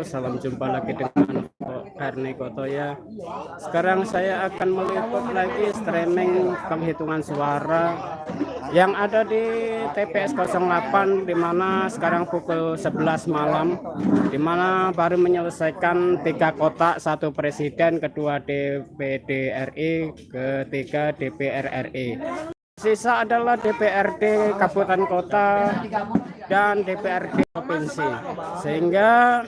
salam jumpa lagi dengan Karni Kotoya. Sekarang saya akan meliput lagi streaming penghitungan suara yang ada di TPS 08, di mana sekarang pukul 11 malam, di mana baru menyelesaikan 3 kotak, 1 presiden, kedua DPD RI, ketiga DPR RI. Sisa adalah DPRD kabupaten kota dan DPRD provinsi, sehingga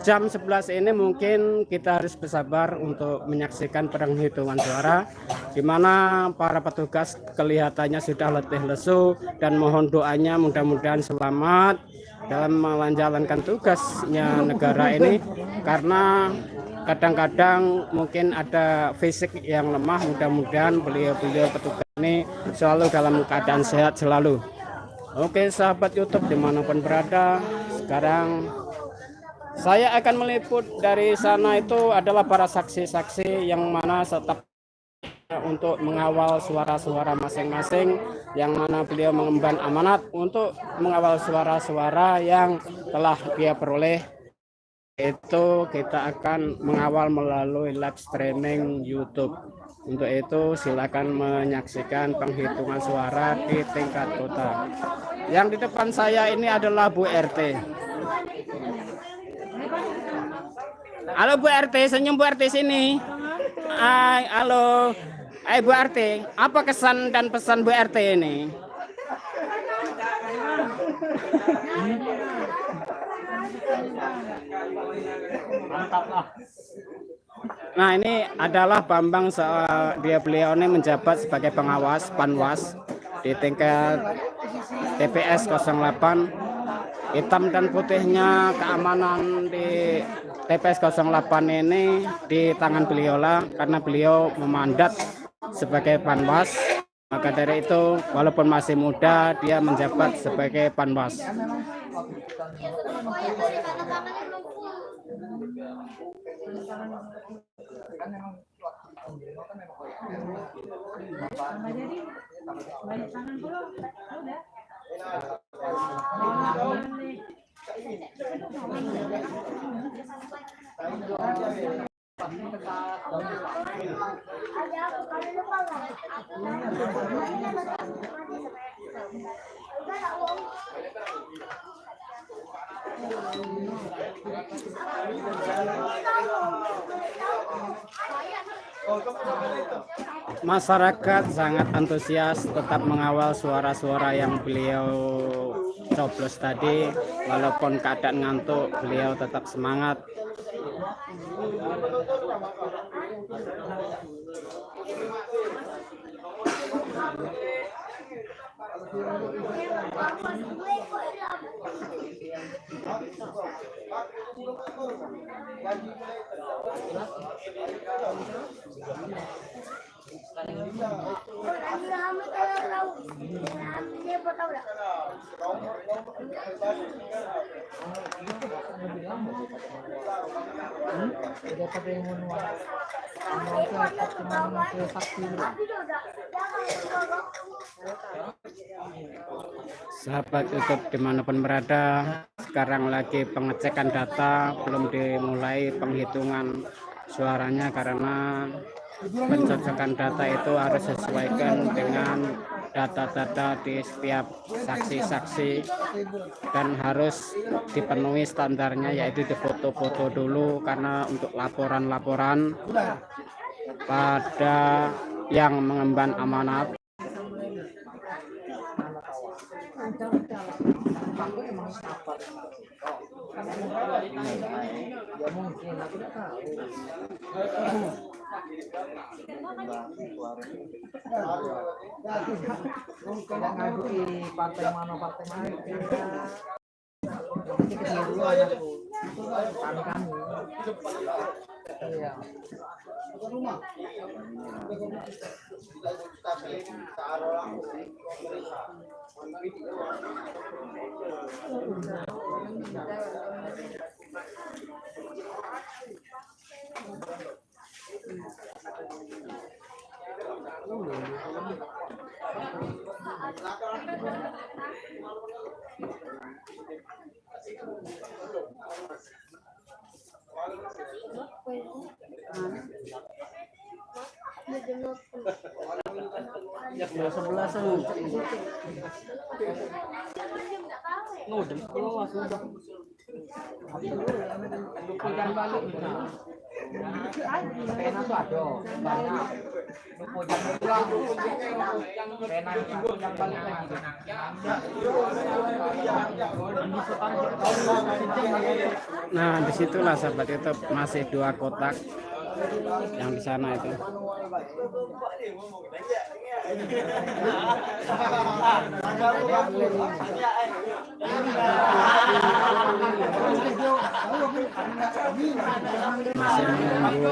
jam 11 ini mungkin kita harus bersabar untuk menyaksikan penghitungan suara, di mana para petugas kelihatannya sudah letih lesu, dan mohon doanya mudah-mudahan selamat dalam menjalankan tugasnya negara ini, karena kadang-kadang mungkin ada fisik yang lemah. Mudah-mudahan beliau-beliau petugas ini selalu dalam keadaan sehat selalu. Oke sahabat YouTube dimanapun berada, sekarang saya akan meliput dari sana. Itu adalah para saksi-saksi yang mana tetap untuk mengawal suara-suara masing-masing, yang mana beliau mengemban amanat untuk mengawal suara-suara yang telah dia peroleh. Itu kita akan mengawal melalui live streaming YouTube. Untuk itu silakan menyaksikan penghitungan suara di tingkat kota. Yang di depan saya ini adalah Bu RT. Halo Bu RT, senyum Bu RT sini. Hai, halo. Hai Bu RT, apa kesan dan pesan Bu RT ini? Nah, ini adalah Bambang, beliau ini menjabat sebagai pengawas Panwas di tingkat TPS 08. Hitam dan putihnya keamanan di TPS 08 ini di tangan beliau lah, karena beliau memandat sebagai Panwas. Maka dari itu, walaupun masih muda, dia menjabat sebagai Panwas. Masyarakat sangat antusias tetap mengawal suara-suara yang beliau coblos tadi. Walaupun keadaan ngantuk, beliau tetap semangat. Sahabat YouTube dimanapun berada, sekarang lagi pengecekan data, belum dimulai penghitungan suaranya karena pencocokan data itu harus sesuaikan dengan data-data di setiap saksi-saksi, dan harus dipenuhi standarnya, yaitu difoto-foto dulu, karena untuk laporan-laporan pada yang mengemban amanat. Partai mana Ya 11 jam 10 langsung udah. Hujan balik. Pena tuh ada banyak. Hujan pulang. Pena hujan balik lagi. Nah, disitulah sahabat YouTube masih 2 kotak yang di sana itu. Masih menunggu.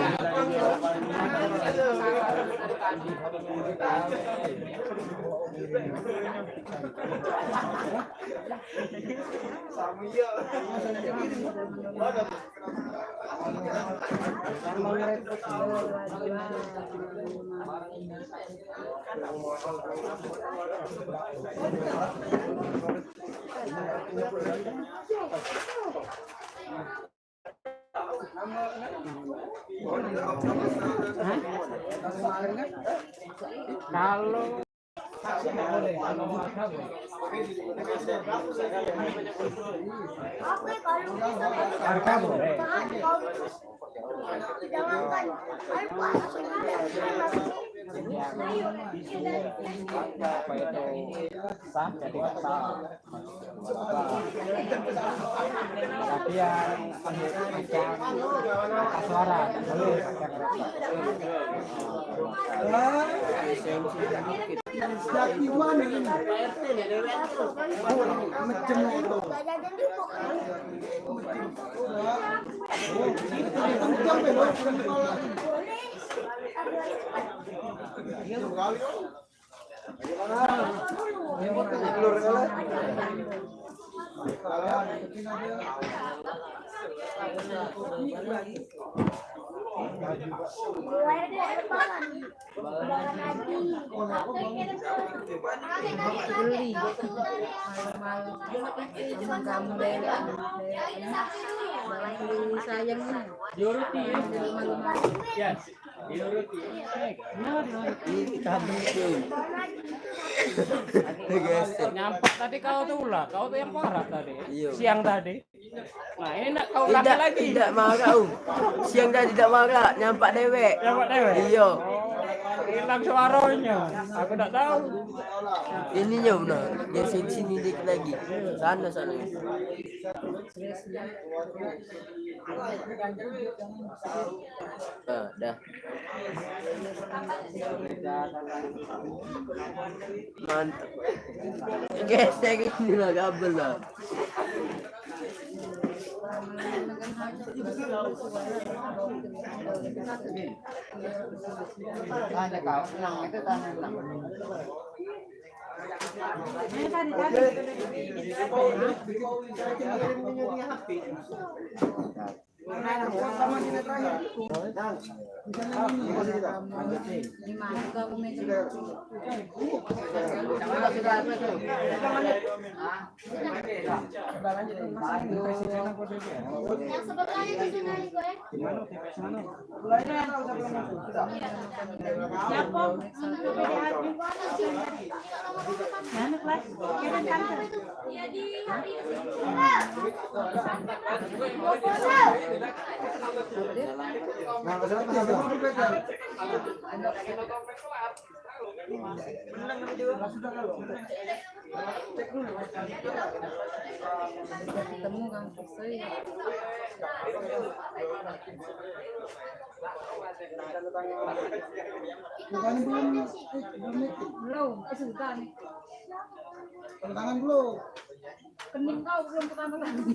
Kalau harga boleh. Apa itu sah jadi sah. Tapi yang macam suara boleh nyampak tadi kau tuh lah, kau tuh yang parah tadi. Siang tadi. Nah ini nak kau lagi. Tidak marah. Siang tadi tidak marah, nyampak dewek. Nyampak dewek? Iya. Hilang suaranya. Aku tak tahu. Ininya benar. Yang sini dikit lagi. Sana. Dah. Mantap. Gesek ini lah kabel lah. Tanya kau, senang itu tanya senang. Ketemu Kang Kusoi. Belum, sudah nih. Tangan dulu. Kening kau belum pertama kali.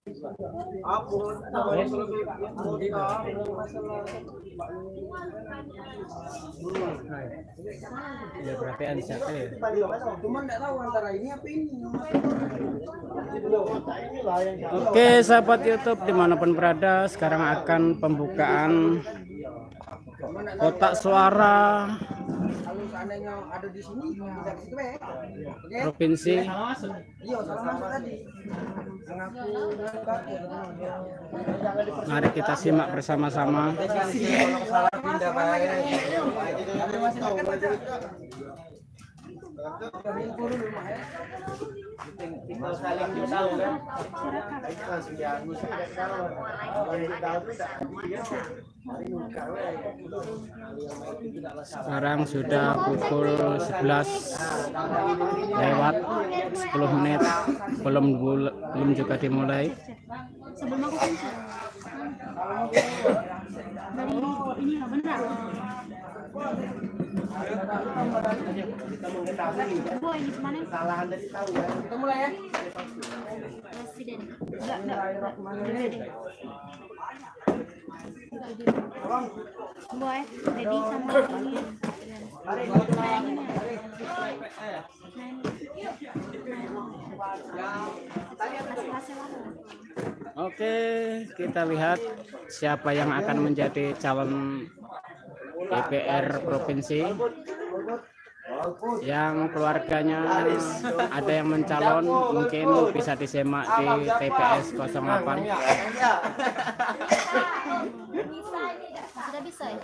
Ya berarti siapa ya? Cuman nggak tahu antara ini apa ini. Oke sahabat YouTube dimanapun berada, sekarang akan pembukaan kotak suara Kalau seandainya ada di sini, tidak situ ya. Oke. provinsi. Iya, salah masuk tadi. Mengaku Mari kita simak bersama-sama. kalau salah pindah baik. Sekarang sudah pukul 11 lewat 10 menit, belum juga dimulai. Sebelum aku kunci dari ini loh benar. Boy ini kemana? Kita mulai ya. Presiden. Enggak. Boy, Dedi sama ini. Oke, kita lihat siapa yang akan menjadi calon DPR provinsi yang keluarganya ada yang mencalon. Mungkin bisa disimak di TPS 08. Sudah bisa ya?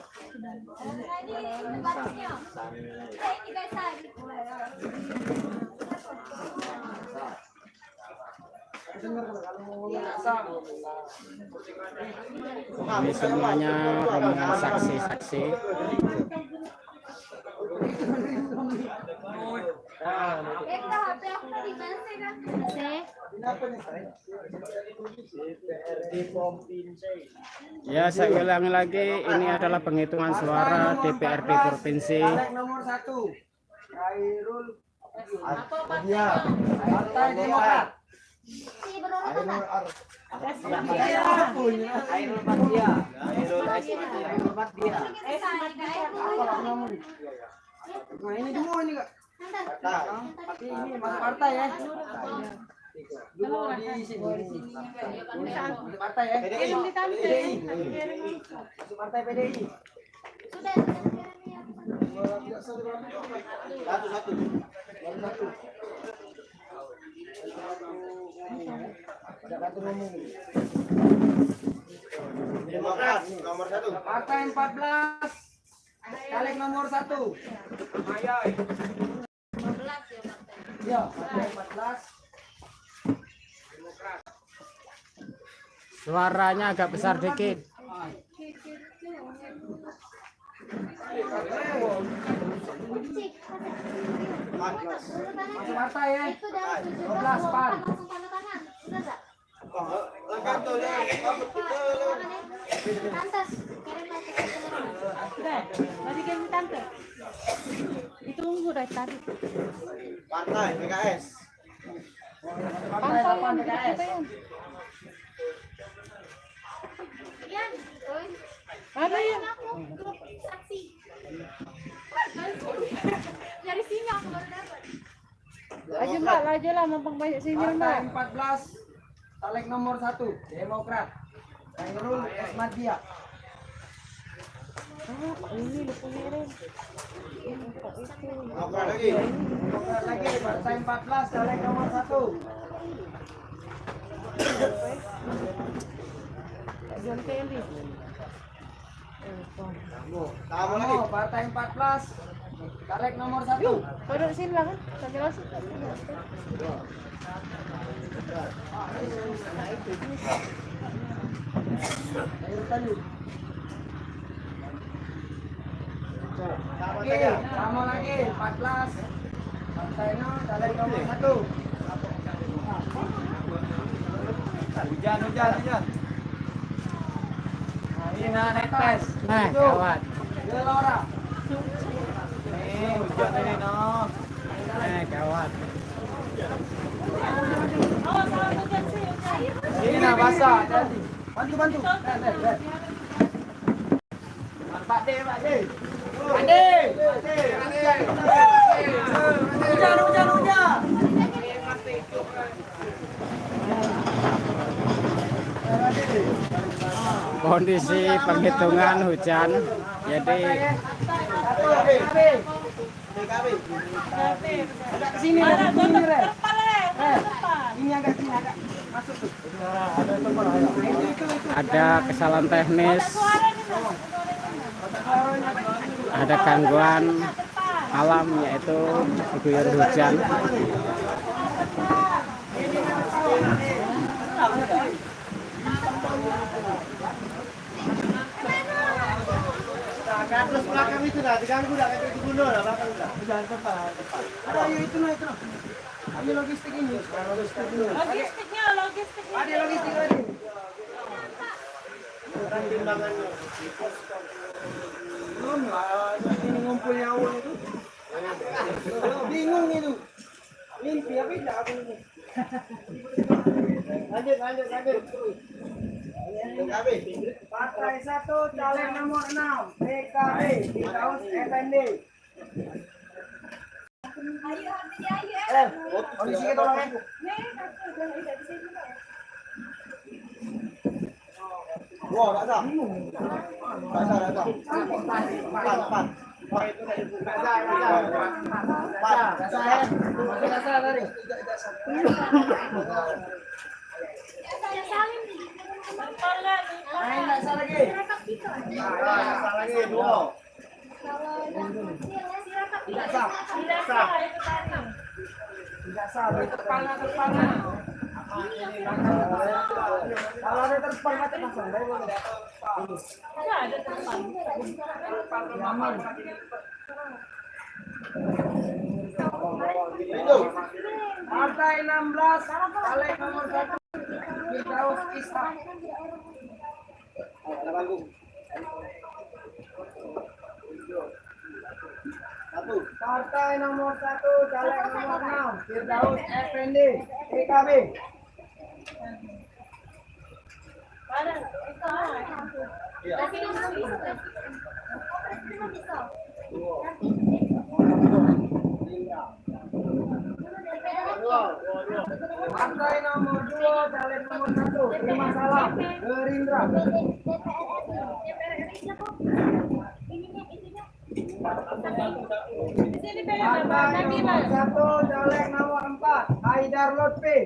Ini semuanya rombongan saksi-saksi. Ya, saya ulangi lagi, ini adalah penghitungan suara DPRD provinsi. Nomor 1. Khairul Partai Demokrat. Nah ini dulu ini kak. Tapi ini masuk partai ya. Dulu di sini. Masuk partai ya. PDI. Masuk partai PDI. Satu. Demokrat nomor 1. Partai 14. Caleg nomor 1. Ya, partai 14. Suaranya agak besar dikit. Masuk partai ya. 12 pan. Tadi kan tante. Itu sudah tadi. Partai PKS. Partai 8 PKS. Ada ya? Saksi. Dari sini aku baru dapat. Aja mbak, aja lah, mumpung banyak sinyal mbak. Partai 14. Caleg nomor 1 Demokrat. Khairul Esmadia. Ini lupa ngirim. Apa lagi? Demokrat lagi partai 14 caleg nomor 1. John Kelly. Kamu lagi? Oh, partai 14 caleg nomor 1. Duduk sini lah kan, sambil masuk. Oke, sama lagi 14 partainya caleg nomor 1. Hujan. Ini netes. Nah, gawat. Gelora. Hujan ini no. Gawat. Ini nah basah. Bantu. Pak De. Hujan. Kondisi penghitungan hujan. Jadi Sini Re. Ini agak sini agak masuk tuh. ada kesalahan teknis, ada gangguan alam yaitu diguyur hujan. Terus belakang itu dah diganggu dah kayak itu gunung dah belakang dah. Ada itu nah. Ada logistik ini. Logistiknya. Ada logistik lagi. Timbangannya. Belum lah, ini ngumpulnya awal itu. Bingung itu. Mimpi apa tidak aku ini. Lanjut. Partai 1 caleg nomor 6 PKB di Kaus FND. Kondisi kita orang Wah, tak sah. Empat. Tidak sah, terpana. Kalau ada terpana itu pasang. Ada teman. Partai 16 caleg nomor 1 Firdaus Ishak. Partai nomor 1 caleg nomor 6 Firdaus FND PKB. Partai nomor 2 caleg nomor 1 Terima Salam Gerindra. Partai nomor 1 caleg nomor 4 Haidar Lutfi.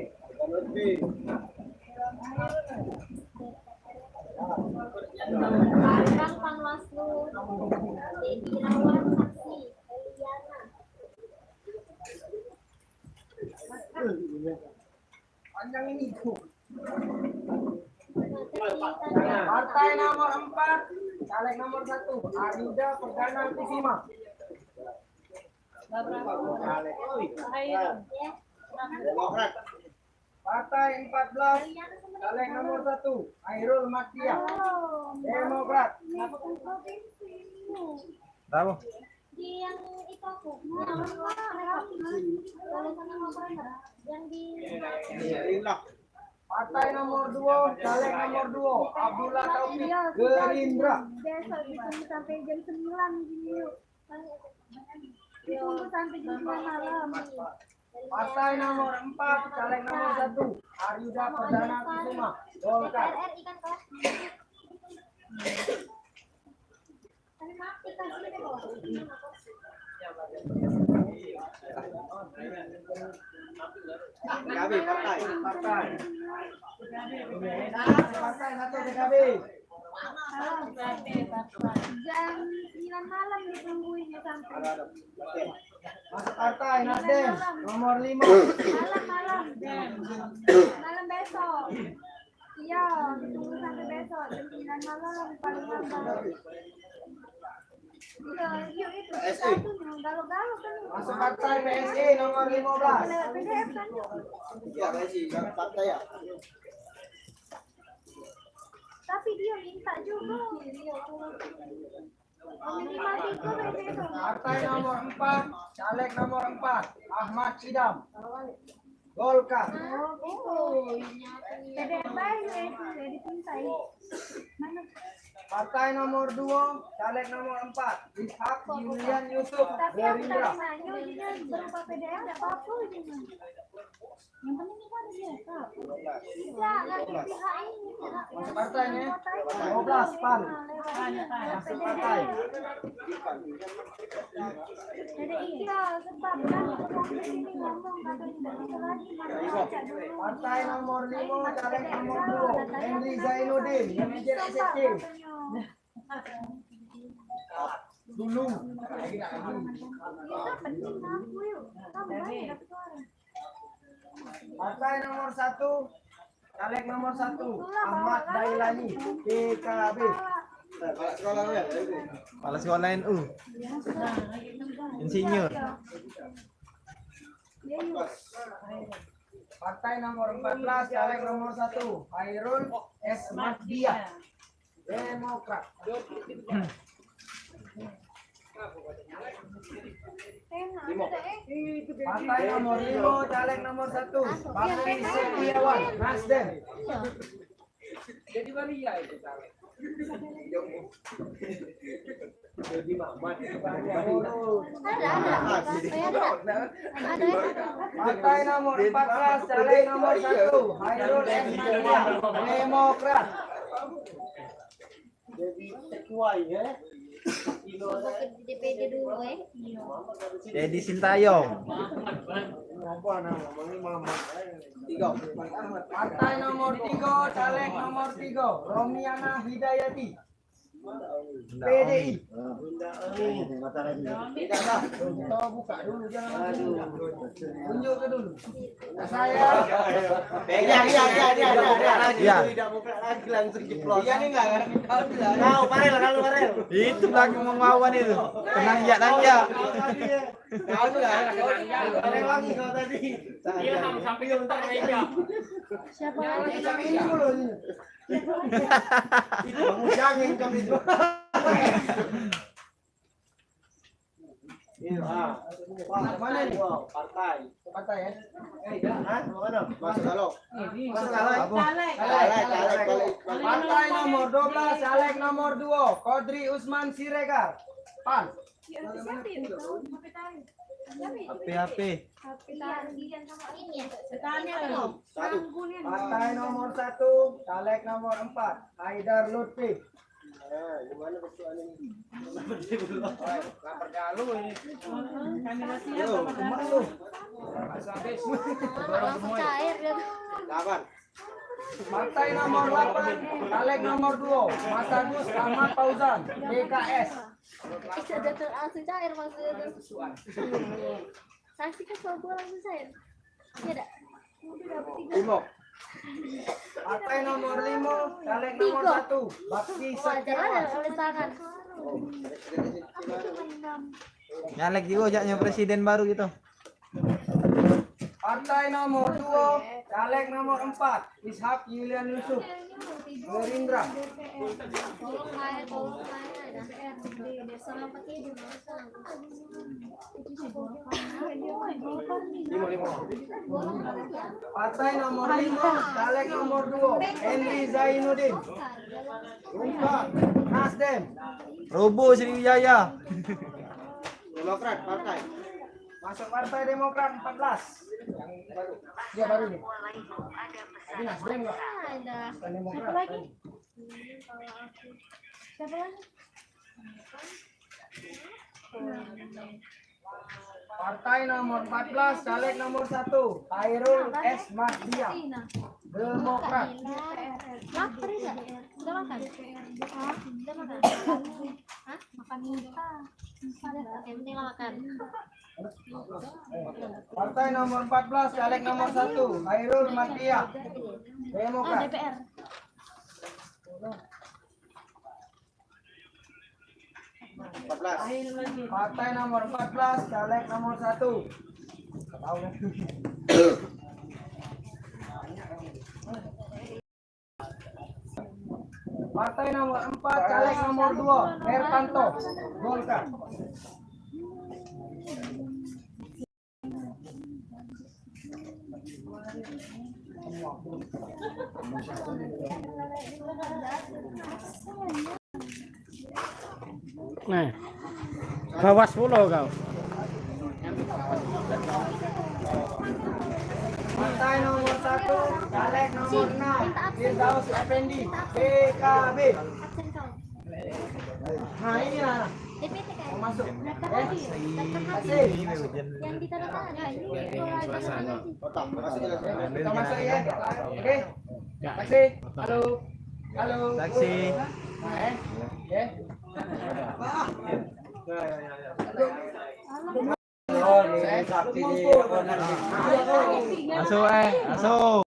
Bang Panwaslu, Dedi Irawan, Saksi, Eliana. Panjang ini. Partai nomor 4 caleg nomor 1 Arida Perdana Kusuma. Partai 14 caleg nomor 1 Hairul Makia Demokrat. Tahu? Di yang itu aku, yang di Partai nomor 2 caleg nomor 2 Abdullah Taufik Gerindra. besok ditunggu sampai jam 9 gini. Ditunggu sampai jam 9 malam. Partai nomor 4 caleg nomor 1 Arida Perdana Kusuma Golkar. RRI kan kelas. Tapi maaf kita sini deh, Bos. PKB partai. Partai 1 PKB. Jam 9 malam ditungguinnya sampai Masuk partai Nasdem nomor 5 malam malam besok. Iya, ditunggu sampai besok jam 9 malam paling lambat. Iya, itu satu galau-galau kan. Masuk partai PSI nomor 15. Lewat PDF kan. Ya, sih, partai ya. Tapi dia minta juga. Minimal itu besok. Partai nomor 4 caleg nomor 4 Ahmad Sidam. Golkar. Partai nomor 2, caleg nomor 4, Ishak Yulian Yusuf, Gerindra. Yang penting itu ada siapa? Masuk partai nih. 12 PAN. Masuk partai. Partai nomor 5, caleg nomor 2, Henry Zainuddin, manajer SSC. Dulu. Partai nomor 1, caleg nomor 1, Ahmad Dailani, PKB. Kepala sekolah NU. Insinyur. Partai nomor 14, caleg nomor 1, Hairul S. Mahdiah, Demokrat. Partai nomor 5, caleg nomor 1, Bakri Setiawan, Nasdem. Partai nomor 14, caleg nomor 1, Hairul S. Mahdiah, Demokrat. Dedi Sintayong. Partai nomor 3, caleg nomor 3, Romiana Hidayati, PDI. Kita buka dulu, jangan tunjuk ke dulu. Saya. Iya. Tidak buka lagi langsung jeblos. Iya nih enggak kan? Tahu Farel. Itu lagi mengawan itu. Nanja. Kau tuh enggak ada lagi kau tadi. Ilham sampai untuk meja. Siapa Jangan lagi? sampai ini dulu. Itu kamu jangan kami itu. Mana nih? Partai. Partai ya? Mana? Masuk kalau. Masuk caleg. Partai nomor 12, caleg nomor 2, Kodri Usman Siregar, PAN. HP. Partai nomor 1, caleg nomor 4, Haidar Lutfi. Gimana persoalan ini? Lapar galu ini. Kamera siapa? Kapan? Partai nomor 8, caleg nomor 2, Mas Agus Ahmad Fauzan, DKS. Timo. Partai nomor 5, caleg nomor 1, Bakti Setiawan. Nyalek juga jaknya presiden baru gitu. Partai nomor 2, caleg nomor 4, Ishak Yulian Yusuf, Gerindra. Partai nomor 5, caleg nomor 2, Henry Zainuddin, Nasdem. Robo Sriwijaya. Demokrat partai. Masuk Partai Demokrat 14. Yang baru. Dia baru nih. Ini Nasdem enggak? Bukan Demokrat. Siapa lagi? Siapa lagi? Partai nomor 14, caleg nomor 1, Hairul S. Mahdiah, Demokrat. Lapar ya? Udah makan? Udah makan? Hah? Makan minta. Yang penting makan. Partai nomor 14, caleg nomor 1, Hairul Mahdiah, Demokrat. DPR. Partai nomor 14, caleg nomor 1. Tahu kan? Partai nomor 4, caleg nomor 2, Hertanto, Golkar. Nah, bawa 10 kau. Partai nomor 1, caleg nomor 6, Firdaus Effendi, PKB. Absen kau. Nah ini lah, DPT kan? mau masuk. Daftar lagi. Daftar lagi. Yang ditandatangan kan? Kita masuk ya. Oke. Taksi. Halo. Halo. Taksi. Ya. Masuk masuk.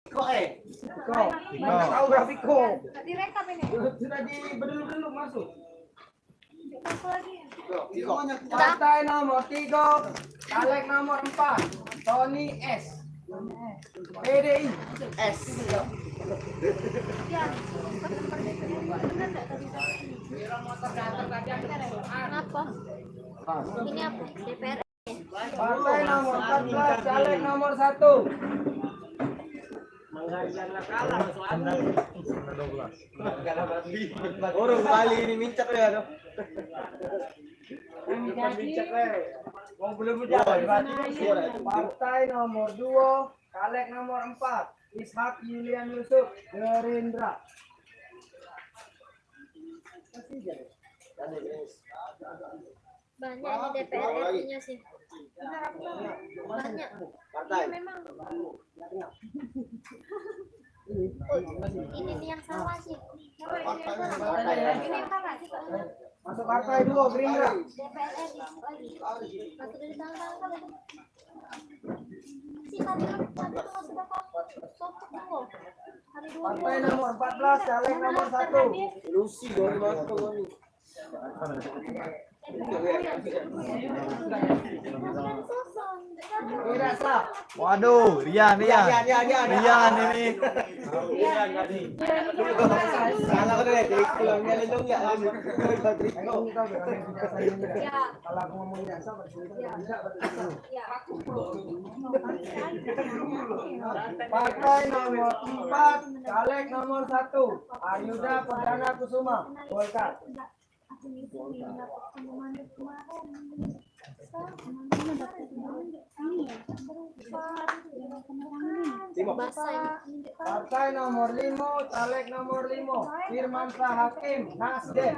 Tahu grafiko. Direkam ini. Sudah di bedul-bedul masuk. Aku lagi. Partai nomor 3, caleg nomor 4, Tony S. PDI S. Ya. Benar enggak tadi? Kenapa? Ini apa? DPR. Partai nomor 14, caleg nomor 1. Orang kali ini mincak ya. Partai nomor 2, caleg nomor 4, Ishak Yulian Yusuf, Gerindra. Banyak di DPR RI-nya sih. Banyak. Iya memang. Ini nih yang salah sih. Ini yang salah sih. Masuk partai 2, Gerindra. DPR RI lagi. Masuk dari tanggal si tadi tuh sudah sopok dulu. Hari 2. Partai nomor 14, caleg nomor 1. Lucy dong masuk ini. Dirasa. Waduh, Rian ini. Salah udah deh, kulangnya lindung ya. Kalau aku ngomong dirasa Partai nomor 4, caleg nomor 1, Ayuda Perdana Kusuma, Golkar. Partai nomor 5, caleg nomor 5, Firman Shah Hakim, Nasdem.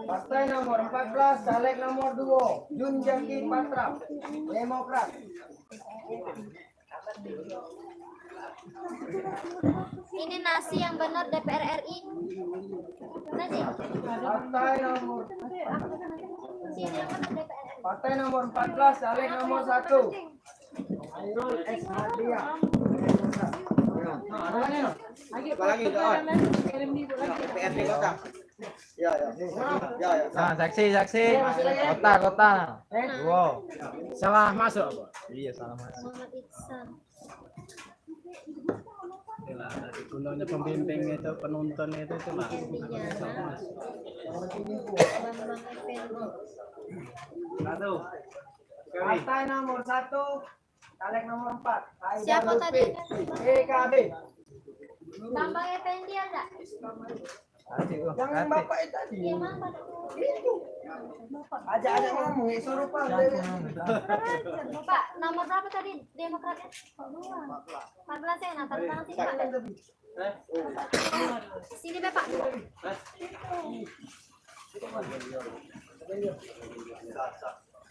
Partai nomor 14, caleg nomor 2, Jun Jaki Patra, Demokrat. Ini nasi yang benar DPR RI. Nasi. Partai nomor Sini yang benar DPR RI. Partai nomor 14, caleg nomor 1, Hairul S. Hadia. Lagi kawan. PRD kota. Ya. Nah, saksi. Kota. Wow. Salah masuk apa? Iya, salah mas. Muhammad Iksan. Itulah dari gunanya pembimbing itu penonton itu lah. Bambang Effendi. Partai nomor 1, caleg nomor 4, Haidar Siapa tadi? Lutfi, PKB. Bambang Effendi ada? Yang bapak itu tadi. Iya, Bambang. Ajak ngomong, suruh Pak. Pak, nomor berapa tadi Demokratnya? 14 ya, nah, tanda tangan sini Pak. Sini Pak.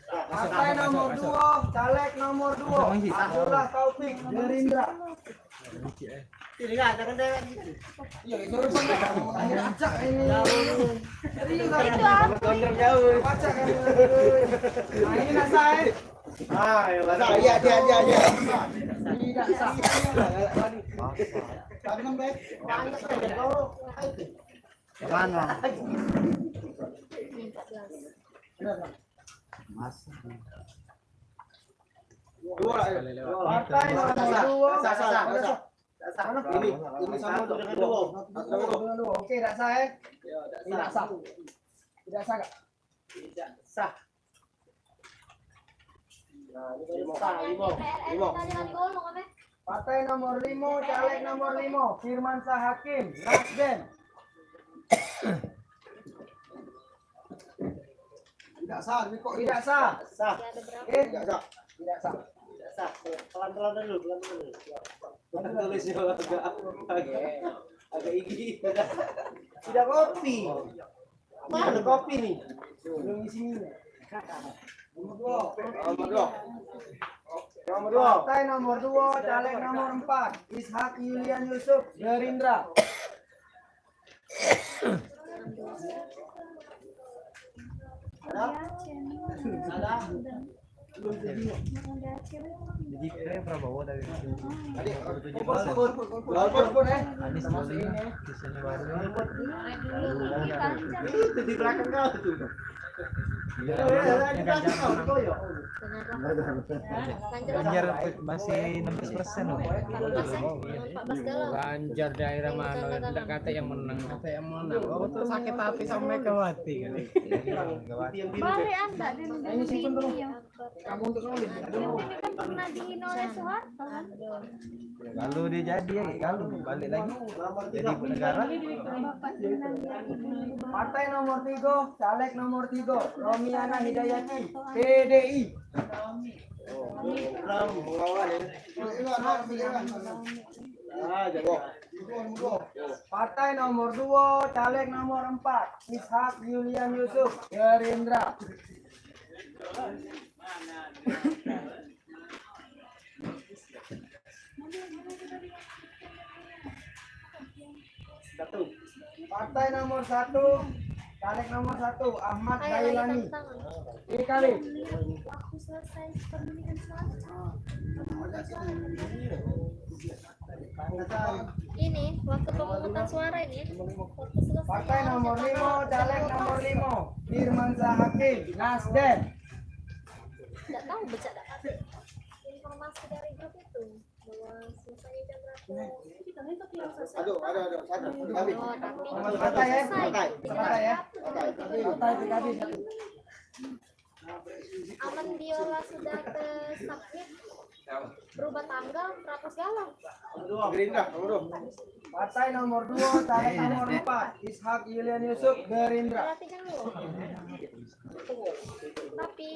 Partai nomor 2, caleg nomor 2, Abdullah Taufik, Gerindra. Ini enggak ada kan Iya, suruh Pak. Ajak ini. Itu apa? gondrong jauh. Baca kan. Nah, ini nasai. Ya, dia. Tidak sah. Mana? Ini 14. Mas. Partai nomor 2, Ini sama dengan dua. Oke, tidak sah ya? Tidak sah. Tidak sah nggak? Tidak sah. Nah, ini baru sah. Partai nomor 5, caleg nomor 5, Firmansyah Hakim, Nasdem. Tidak sah. Ini kok Tidak sah. sah. Tidak sah. Tidak sah. Tidak sah. Pelan-pelan dulu, pelan-pelan dulu. Tulisnya agak gigi. Tidak kopi. Mana kopi nih? Belum di sini. Nomor dua. Partai nomor 2, caleg nomor 4, Ishak Yulian Yusuf, Gerindra. Ada? Jadi kira Prabowo dari sini. Walaupun Anies Jolin di sini baru. Itu di belakang kau tuh. Ganjar masih 16% loh. Ganjar daerah mana? Tidak kata yang menang. Kata yang menang. Oh, itu sakit hati sama Megawati kali. Balik Anda di ini simpen dulu. video. Kamu untuk nulis. Ini kan pernah dihina oleh Soeharto kan? Kalau dia jadi ya kalau balik lagi jadi ibu negara. Bapak Inandia Ibu Partai nomor 3, caleg nomor 3, Romiana Hidayati, PDI. Ram mengawal ya. Ah, jago. Partai nomor 2, caleg nomor 4, Ishak Yulian Yusuf, Gerindra. Partai nomor 1, caleg nomor 1, Ahmad Ayo lagi Gailani. tepuk tangan. Ini kali. Aku selesai pendidikan swasta. Ini waktu pemungutan suara ini. Waktu selesai. Partai nomor 5, caleg nomor 5, Firmansyah Hakim, Nasdem. Tidak tahu baca dapat informasi dari grup itu bahwa selesai jam berapa. Aduh, ada. Satu. Habis. Oh, tapi Partai ya? Partai. Partai ya? Partai PKB. Aman Biola sudah ke submit berubah tanggal berapa segala. Gerindra, nomor dua. Partai nomor 2, caleg nomor 4, Ishak Yulian Yusuf, Gerindra. Berarti jangan lu. Tapi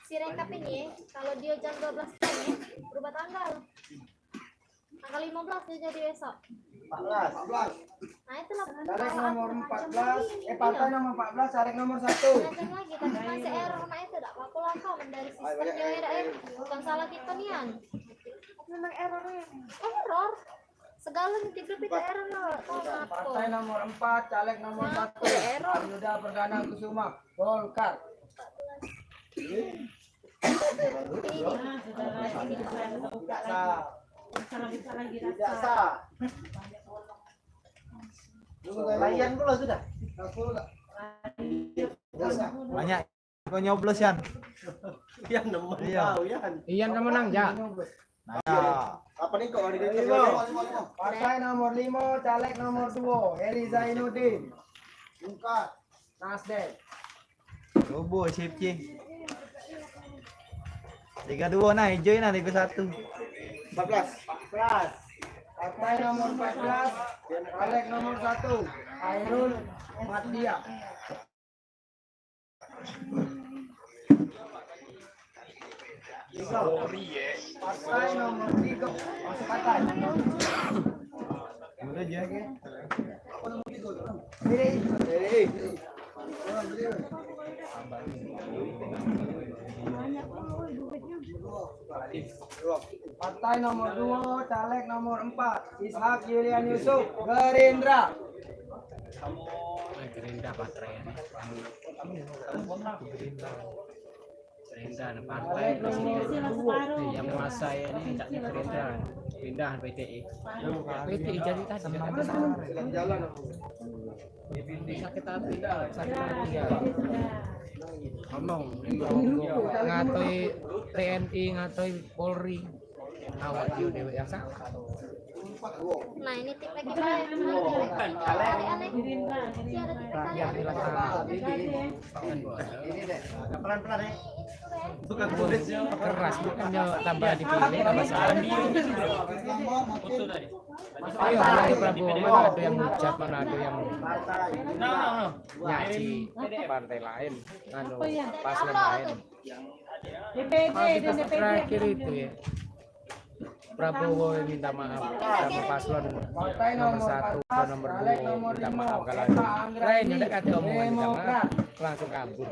si rekap ini kalau dia jam 12 ini berubah tanggal. Tanggal 15 dia jadi besok. 14. Nah itulah Caleg nomor macam 14, ini. partai nomor 14, caleg nomor 1. Macam lagi tapi masih error sama itu tak aku lakukan dari sistemnya ya bukan salah kita nian. memang errornya. Error. Segala di grup itu error loh. Tahu Partai apa? nomor 4, caleg nomor 1, Aryoda Perdana Kusuma, Golkar. Tidak sah. Tidak sah. Layan pula sudah. Banyak kau nyoblos Yan. Yan nomor Iya. tahu Yan. Iyan na menang ya. Nah, Apa nih kok ada di Partai nomor 5, caleg nomor 2, Heri Zainuddin, Buka. Nasdem. robo CFC. 32 nah, hijau nah 31. 14. Partai nomor 14, caleg nomor 1, Hairul Maddia. Partai nomor 3, masuk partai. Udah aja. Pilih. Partai nomor 2, caleg nomor 4, Ishak Yulian Yusuf, Gerindra. Gerindra partai. Gerindra ada partai di sini. Yang menguasai ini tidak di Gerindra. Pindah PTI. PTI jadi tadi. Jalan. Sakit hati. Sakit hati ya. Ngomong. Ngatoi TNI, ngatoi Polri. Awak dia dewe yang salah. Nah, ini tip lagi Pak. Aneh-aneh. Si ada tip kali. Ini deh. Pelan-pelan ya. Keras bukannya tambah dipilih tambah sandi. Ayo dari Prabowo mana ada yang hujat, mana ada yang nyaci partai lain, paslon lain. Kita terakhir itu ya. Prabowo yang minta maaf sama paslon nomor 1 atau nomor 2 minta maaf kalau lain udah kata omongan minta maaf langsung kabur.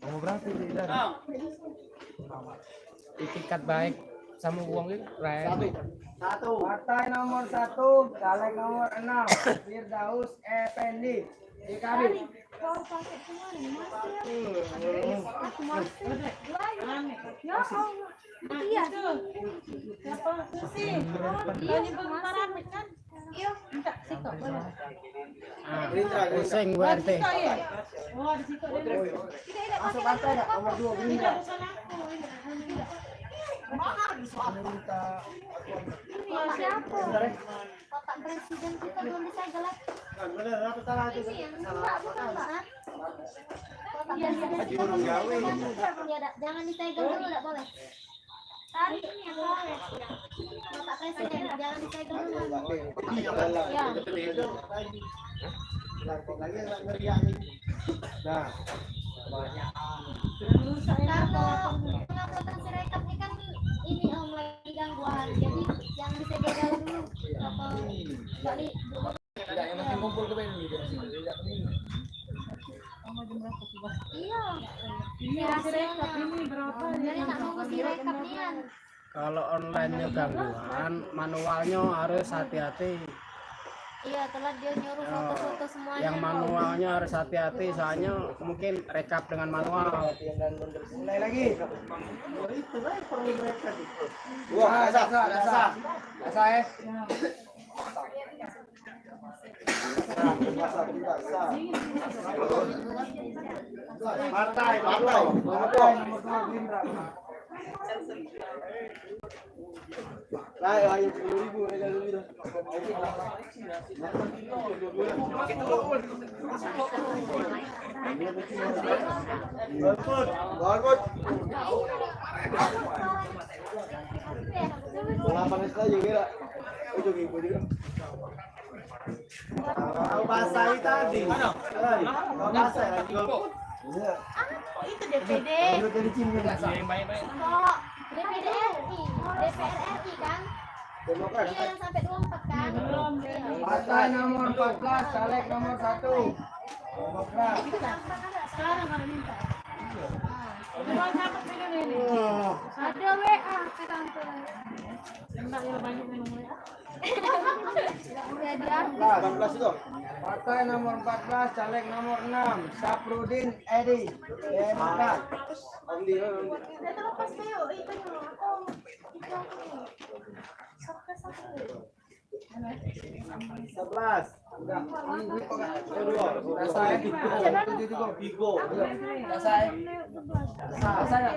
Mau berarti itikat baik sama uang itu lain. Partai nomor 1, caleg nomor 6, Firdaus Effendi, DKB. Ya Allah. Iya. Iya. Pusing gue RT. Masuk partai enggak? Nomor 2 Gerindra. Siapa? Bapak Presiden kita belum disegel. Bener, apa salah itu? Ini yang enggak bukan Pak. Bapak Presiden kita jangan disegel dulu, enggak boleh. Tadi ini yang boleh. Bapak Presiden jangan disegel dulu. Ya. Nah, Kalau penguploadan sirekap ini kan ini lagi gangguan, jadi jangan disegel dulu. Apa kali Tidak yang masih kumpul ke ini. iya. Ini hasilnya. Jadi tak nunggu sirekap nian. Kalau online-nya gangguan, manualnya harus hati-hati. Iya, telah dia nyuruh foto-foto semuanya. Yang manualnya harus hati-hati, soalnya mungkin rekap dengan manual. Mulai lagi. wah, dasar. ya. Partai. Partai nomor 2 Gerindra. Nah, ayo 10.000 aja dulu. Golput. Lapan saja kira. Jogging juga. Tahu bahasa tadi. Mana? Bahasa lagi golput. Itu DPD. Kok DPD RI, DPR RI kan? Demokrat. Iya yang sampai 24 kan? Partai nomor 14, caleg nomor 1. Demokrat. Sekarang kalau minta. Ada WA ke kantor. Enggak ya banyak yang WA. Udah diambil. 18 itu. Partai nomor 14, caleg nomor 6, Saprudin Edi, Demokrat. Andi. Udah terlepas kayo, itu yang aku. Satu. 11. Udah. Ini kok enggak kedua. Rasa ya. 7 juga. Bigo. Rasa ya. Rasa ya.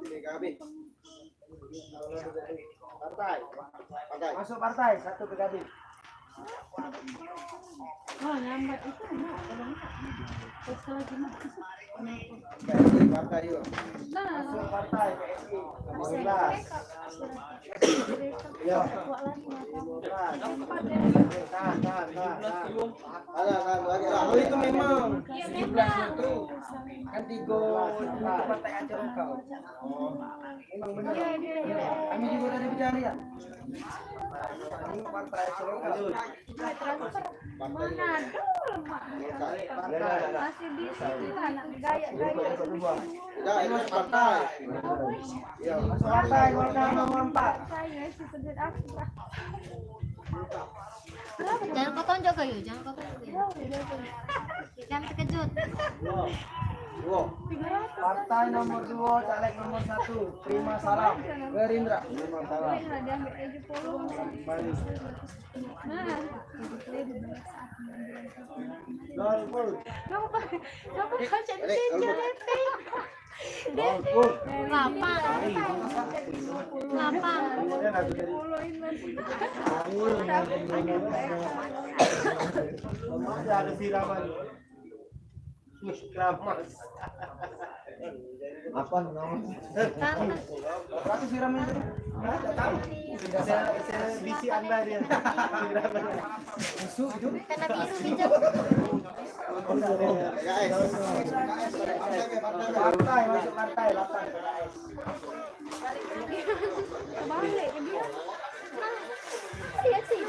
PKB. Partai. Masuk partai 1 PKB. Partai juga. Masuk partai PSI. 19. Ya. Tahan. Ada lagi. Oh itu memang. 17 itu kan 3 partai acara kau. Memang benar. Kami juga dari bicara ya. Ini partai acara kau. Manado masih bisa gaya-gaya. Ya, itu partai. Ya, Masuk partai Golkar nomor 4. Saya sih sedih aku. Jangan kau tonjok kayu, jangan kau tonjok. Jangan terkejut. Partai nomor 2, caleg nomor 1, Prima Salam, Gerindra. Diambil aja puluh. Nah, kenapa baca Lapang. Lapang. Ada siraman. Keramas. Apa namanya? Berarti siraman itu? Nggak tahu. Saya bisi Anda dia. Musuh itu. Pena biru hijau. Partai, masuk partai, 8 PKS. balik ke dia. Iya sih.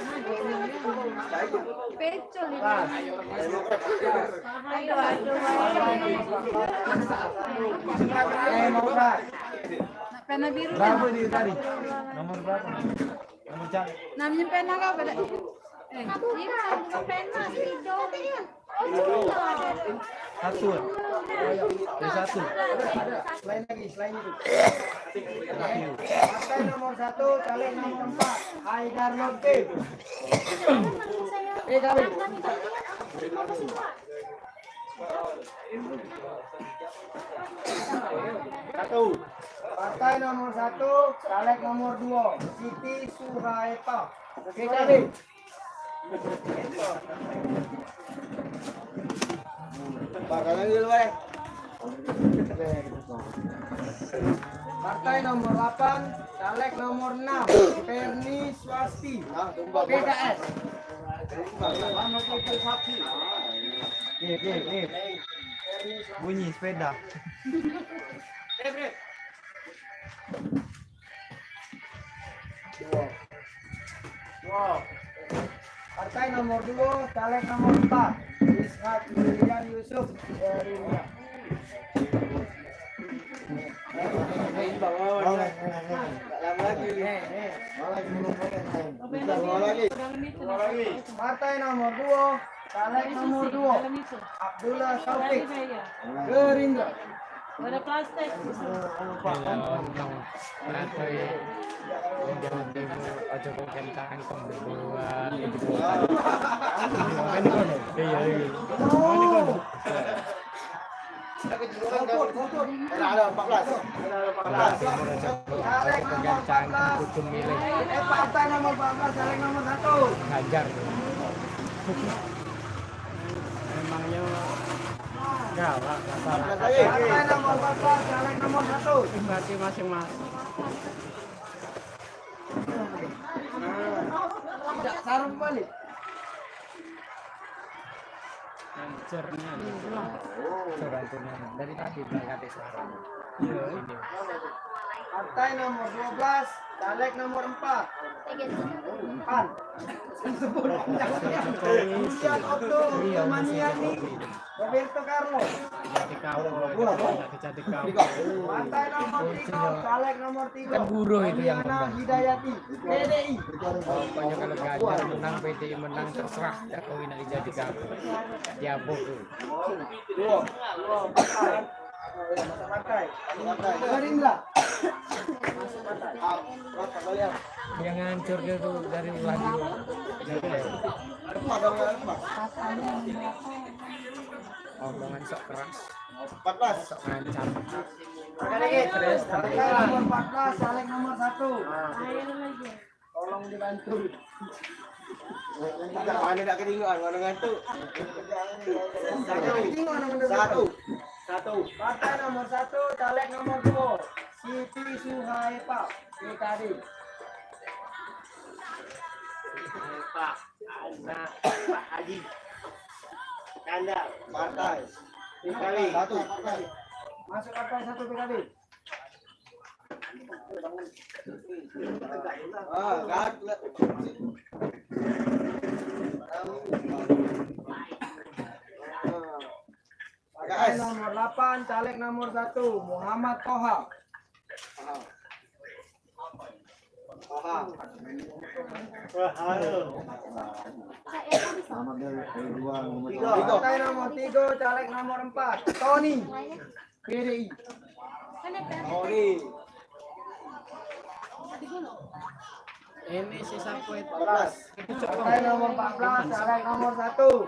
Pecol itu. Demokrat. Pena biru. Berapa ini tadi? Nomor berapa? Nomor caleg. Namanya pena kau pada. Kamu bukan pena hijau. Satu. Ada satu. Selain lagi, selain itu. Partai nomor 1, caleg nomor 4, Haidar Lotfi. Kami. Satu. Partai nomor 1, caleg nomor 2, Siti Suhaeta. PKB. Bakalan dulu eh. Partai nomor 8, caleg nomor 6, Perni Swasti. PKS. Bunyi sepeda. Wow. Partai nomor 2, caleg nomor 4, Ishak Julian Yusuf Gerindra. Partai nomor 2, caleg nomor 2, Abdullah Taufik Gerindra. Ada plastik. Ojo kencangan berdua. Ada 14. Caleg nomor 14, partai nomor 14, caleg nomor 1. Ngajar. Memangnya galak masalah. Partai nomor 14, caleg nomor 1. Berarti masing-masing. Tidak sarung balik. Hancurnya. Coba tunan dari tadi berangkat suara. Ini. Partai nomor 12, caleg nomor 4. PAN. Kemudian Otto Maniani, Roberto Carlos. Jadi kau, jadi kau. Partai nomor 3, caleg nomor 3. Kan buruh itu yang Diana menang. Hidayati, PDI. Pokoknya kalau Ganjar menang, PDI menang, terserah Jokowi nanti jadi kamu. Ya bohong. Partai. Gerindra. Yang hancur itu dari lagi. Omongan sok keras, 14. sok ngancam. Partai nomor 14, caleg nomor 1. Tolong dibantu. Mana nak ketinggalan, mana ngantuk. Satu. Partai nomor 1, caleg nomor 2, Siti Suhaeta, PKD. Pak, anak Pak Haji. Kanda, partai. Kali. Satu. Masuk partai 1 PKD. Gat. Partai nomor 8, caleg nomor 1, Muhammad Toha. Partai nomor 3, caleg nomor 4, Tony PDI. Ini si Sapuit. Partai nomor 14, caleg nomor 1.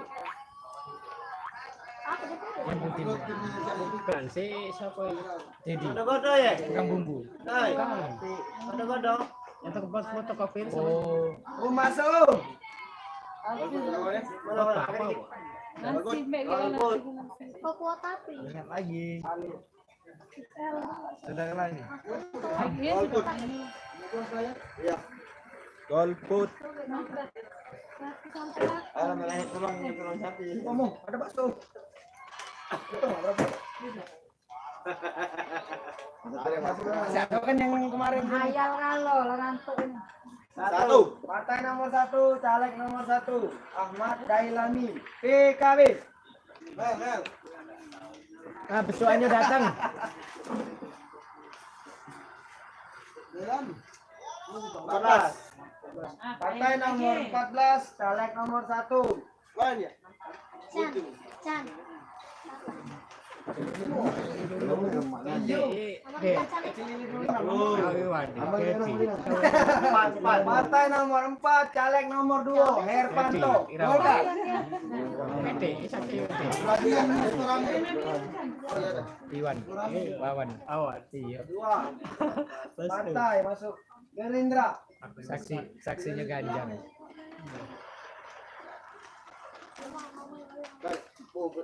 Bukan si Sapuit. Jadi Godo ya. tukang bumbu. Hai. Godo. Yang tempat fotokopi Oh, Masuk. apa? Nasi mek nasi. Kok kuat tapi. ingat lagi. Sudah lagi. Golput. Ngomong, ada bakso. Siapa kan yang kemarin? Hayal kalau lah ngantuk ini. Satu. Partai nomor 1, caleg nomor 1, Ahmad Dailami PKB. Ah, besuannya datang. 14. Partai nomor 14, caleg nomor 1. Banyak. Chan. Chan. Partai nomor 4, caleg nomor 2, Herpanto. Golkar. Iwan, Wawan, Awat. Iya. 2. Partai masuk Gerindra. saksinya Ganjar.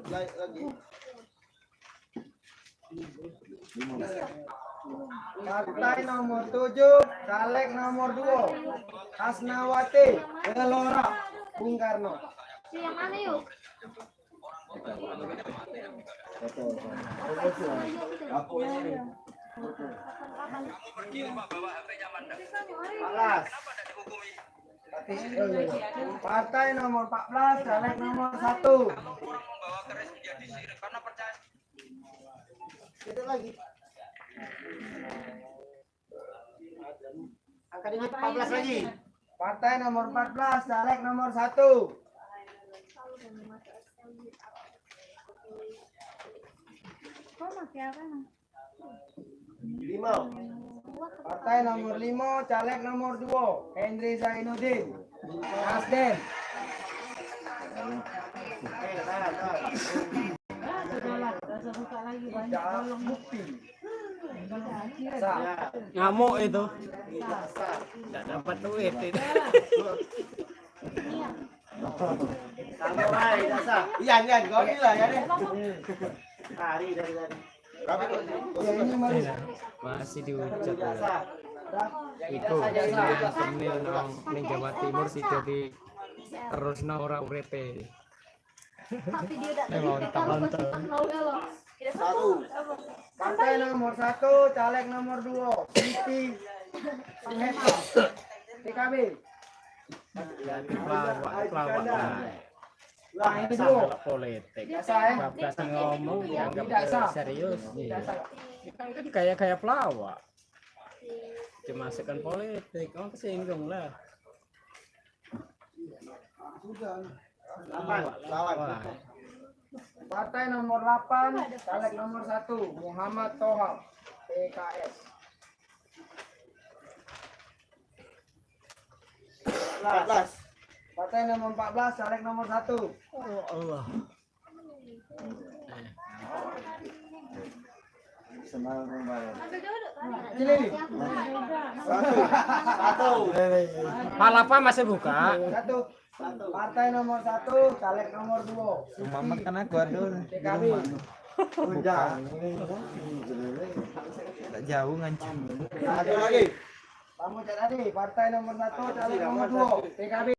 Lagi. Partai nomor 7, caleg nomor 2, Hasnawati Gelora Bung Karno. Si yang mana yuk? Partai nomor 14, caleg nomor 1. Itu lagi. Angka ini 14 lagi. Partai nomor 14, caleg nomor 1. Kok pakai apa? 5. Partai nomor 5, caleg nomor 2, Hendri Zainuddin Nasdem. Sudahlah, rasa buka lagi banyak Tidak tolong bukti. Ya. Ngamuk itu. Tidak dapat duit itu. Samurai dasar. Ian, kau gila ya deh. Hari dari. Berapa itu? Ya, ini baru. Masih diucap ya. Biasa. Itu yang penil nang ning Jawa Timur sih jadi terus orang urepe. Tapi dia udah Mantap. Satu. Partai nomor 1, caleg nomor 2, Siti Suheto PKB. Lah, Ini dulu. Politik. Biasa ya. Bablas ngomong dianggap Tidak sah. serius. Tidak sah. Kan kayak pelawak. Cuma sekan politik, kamu kesinggung lah. Lawan. Wah, Partai nomor 8, caleg nomor 1, Muhammad Toha PKS. 14. Partai nomor 14, caleg nomor 1. oh Allah. Cilili. Satu. Palapa masih buka. 1. Partai nomor 1, caleg nomor 2, Mamat kan aku aduh. PKB. Tak jauh ngancam. Satu lagi. Kamu tadi, partai nomor 1, caleg nomor 2, PKB.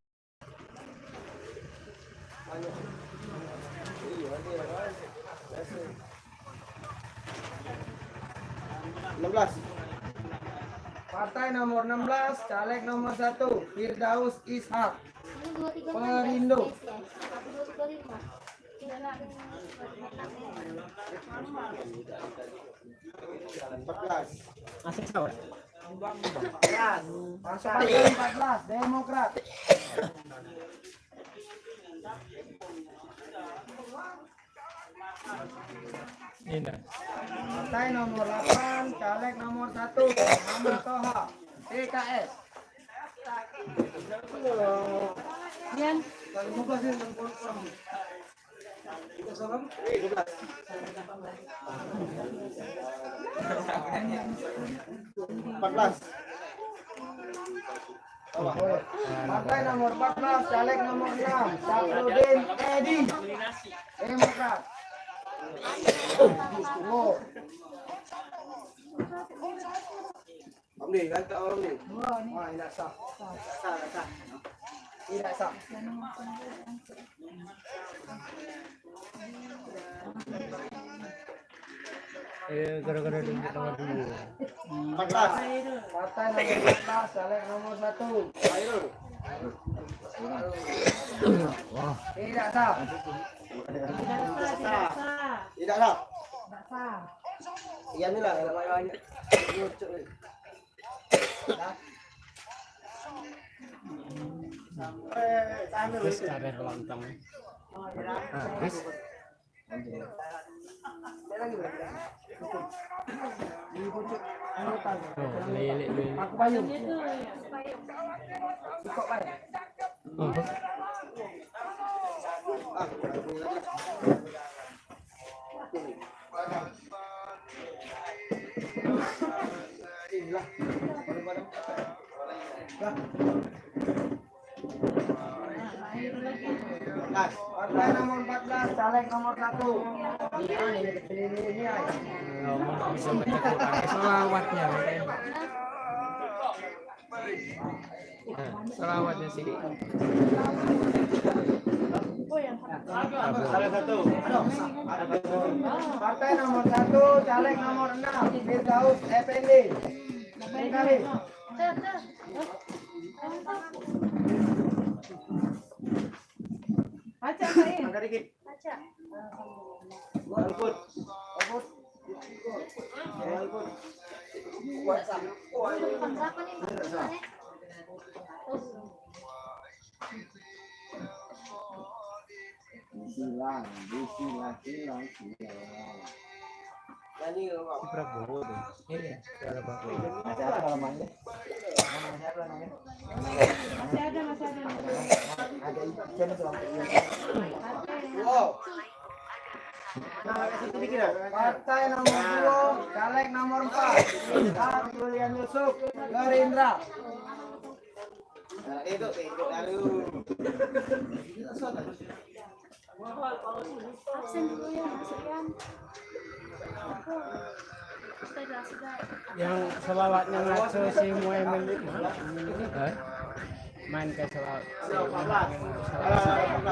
Partai nomor 16, caleg nomor 1, Firdaus Ishak. Ini 2, 3, 4. Perindo. 1, 2, 3, 5. 14. Masih sahur. Masuk partai 14 Demokrat. Ini. Partai nomor 8 caleg nomor 1 Muhammad Toha PKS. Yan. Partai nomor 14 caleg nomor 6 Syafruddin Edi Demokrat. Oh. Tidak sah. Tidak sah. Gara-gara di nomor 2. 14. Partai nomor 14 caleg nomor 1 tidak sah. Tidak sah. Sah. Iya nih lah, banyak. Terus ada lontong. Habis. Oh, lilik. Aku payung. Itu ya. Ikut payung. Oh. Partai nomor 14 caleg nomor 1. Ini kecil ini ya. Ngomong bisa baca selawatnya. Selawatnya sih. Salah satu. Partai nomor 1 caleg nomor 6 Firdaus Effendi. Kali. Baca Sain. Angkat dikit. Baca. Walaupun. Berapa nih? Nyanyi Prabowo tuh. Ini cara Prabowo. Masih ada. wow. Nah, situ dikit lah. Partai nomor 2 caleg nomor 4 Julian Yusuf Gerindra. Nah, itu lalu. Absen dulu ya, masuk kan. Sudah. Yang selawatnya ngaco si Muhammad itu Hah? main ke selawat.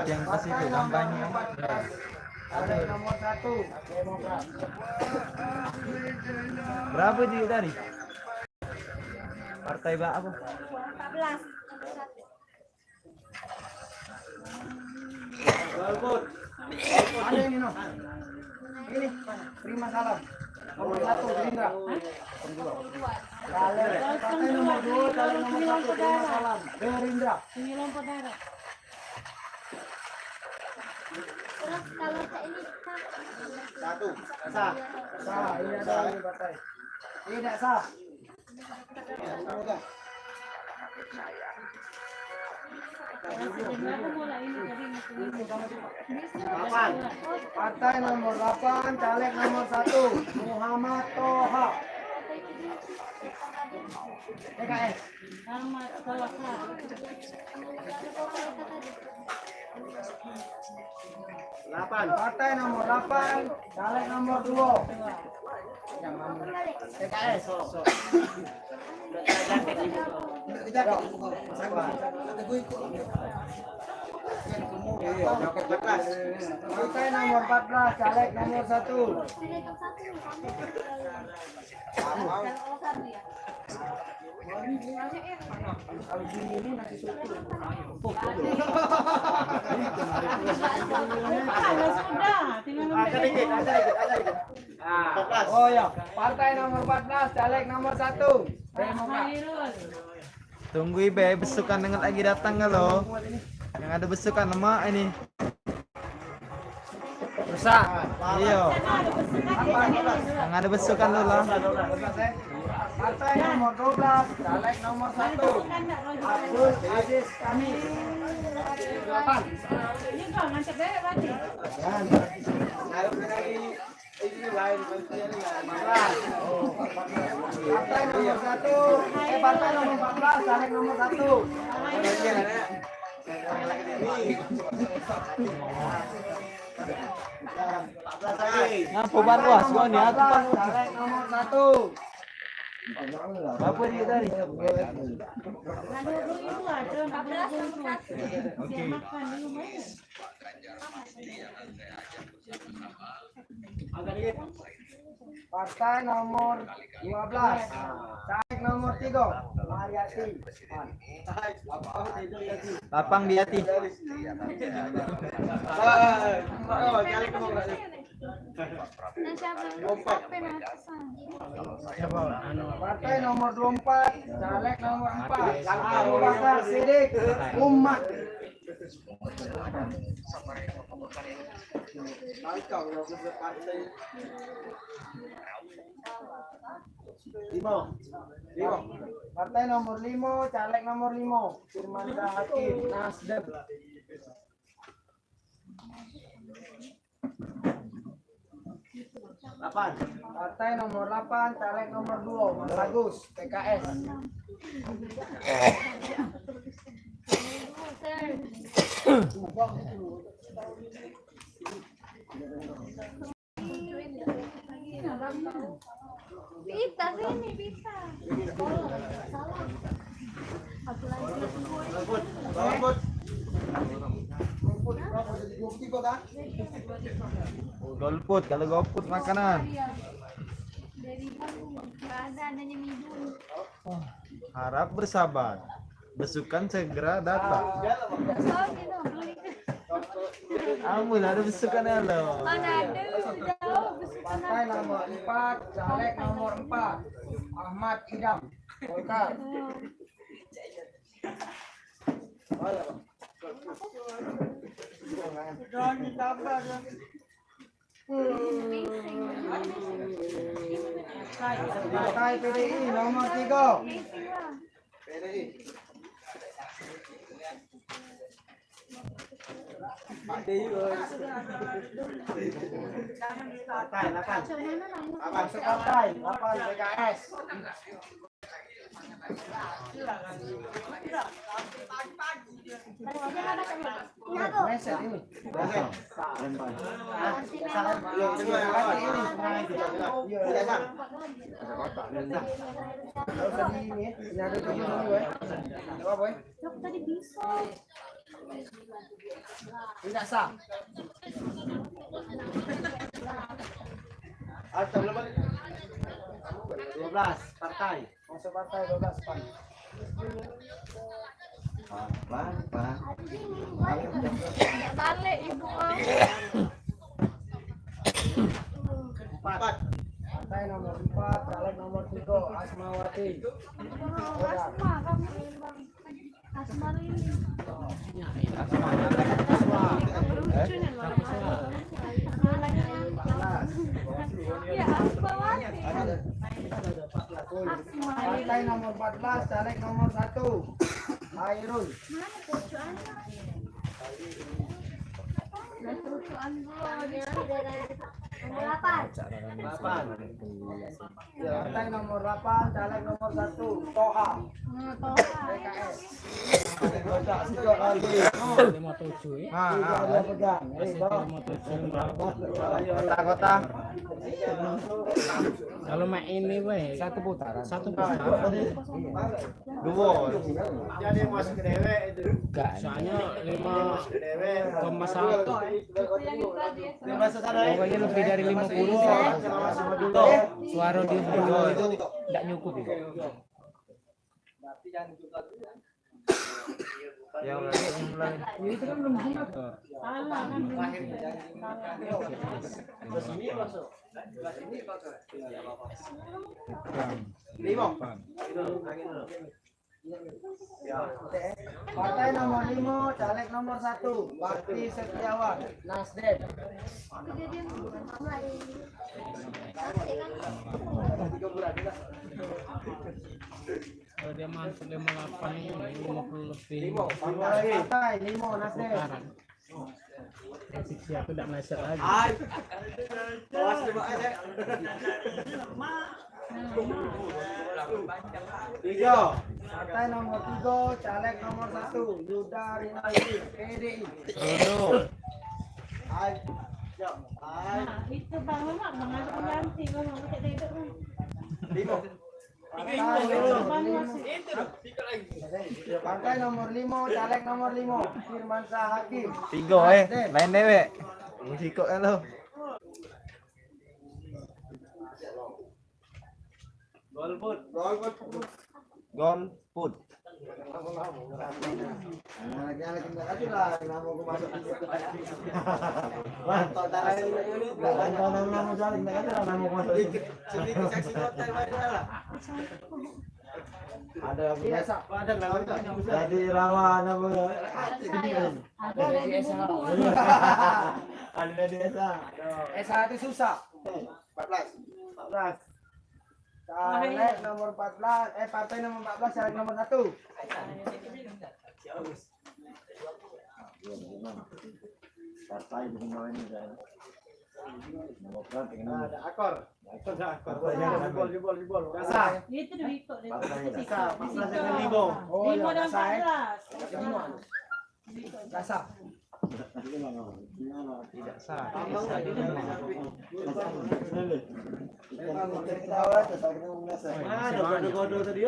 Yang pas itu kampanye. Caleg nomor 1 Demokrat. Berapa dia tadi? Partai apa? 14. Walaupun. Ada ini no. Ini terima salam. Nomor 1 Gerindra. Caleg partai nomor 2 caleg nomor 1 terima salam Gerindra. Sembilan saudara. Terus kalau cak ini sah. Satu. Sah. Sah, ini ada lagi partai. Tidak sah. Aku mulai ini tadi Delapan. Partai nomor 8 caleg nomor 1 Muhammad Toha PKS. Selamat Toha. Delapan. Partai nomor 8 caleg nomor 2 PKS. Partai nomor 14 caleg nomor 1 Sudah, tinggal Ada dikit. Oh Surabaya. Partai nomor 14, caleg nomor 1. Demokrat. Tunggu Ibe, besukan dengan lagi datang kalau. Yang ada besukan nama ini. Rusak. Iya. Yang ada besukan dulu lah. Partai nomor 12, caleg nomor 1. Abdul Aziz Kami. Silakan. Ini kok mantep deh berarti. Partai nomor 1, partai nomor 14, caleg nomor 1. Ngapa banwas gua nih aku pan. Caleg nomor 1. Apa dia tadi? Nah, 20 itu ada 14 Oke. makan di rumah. Partai nomor 12, caleg nomor 3. Mariati. Lapang di hati. Nah, siapa yang sampai matasan? Partai nomor 24, caleg nomor 4. Abu Bakar Siddiq Umat. Partai nomor 5, caleg nomor 5. Firman Hakim Nasdem. Partai nomor 8, caleg nomor 2. Mas Agus PKS. Pita sini, pita. Aku lagi. Golput, kalau golput makanan. Dari nggak ada adanya midul. Harap bersabar. Besukan segera datang. Soal gitu. Amul ada besukan ya lo. Mana ada jauh Partai nomor 4, caleg nomor 4. Ahmad Idam Golkar. Partai PDI nomor 3. Masuk partai 8 PKS. Meset ini. Tadi bisa. Tidak sah. Atau 12 partai. Masuk partai 12 pan. Balik ibu aku. 4. Partai nomor 4, caleg nomor 3 Asmawati. Asma kamu. Asma ini. Ya, Asma Wati. Partai nomor 14, caleg nomor 1 Hairul. Mana tujuannya? Tujuan nomor 8. Partai nomor 8, caleg nomor 1 Toha. PKS. Kota-kota. Kalau main ini weh satu putaran. Dua. Enggak, soalnya 5,1. Pokoknya lebih dari 50 suara di video itu tidak nyukup itu. Yang lagi yang lain. Itu kan belum sunat. Salah kan. Limo. Partai nomor 5, caleg nomor 1, Bakti Setiawan, Nasdem. Kalau dia masuk 58 ini 50 lebih. Limo. Partai 5, Nasdem. Sisi aku tidak masuk lagi. Ay. Awas coba aja. Tiga. Partai nomor 3, caleg nomor 1, Yuda Rinaldi, PDI. Ay. Yo. Ay. Nah, itu Bang Mamak mengajak ganti Bang Mamak tak hidup kan. Limo. Partai nomor 5, caleg nomor 5, Firmansyah Hakim. Tiga lain dewe. Musiko kan lo. Golput. Golput. Ada biasa. Jadi rawan apa? Ada di desa. Ada desa. S1 susah. 14. Caleg nomor 14, partai nomor 14, caleg nomor 1. Partai di bawah ini kan. Demokrat dengan ada akor. Jebol. Kasar. Itu diikut dia. Kasar. 14 dengan limo. Oh, 5 dan ya, 14. Dasar. Tidak sah. Ada kode tadi.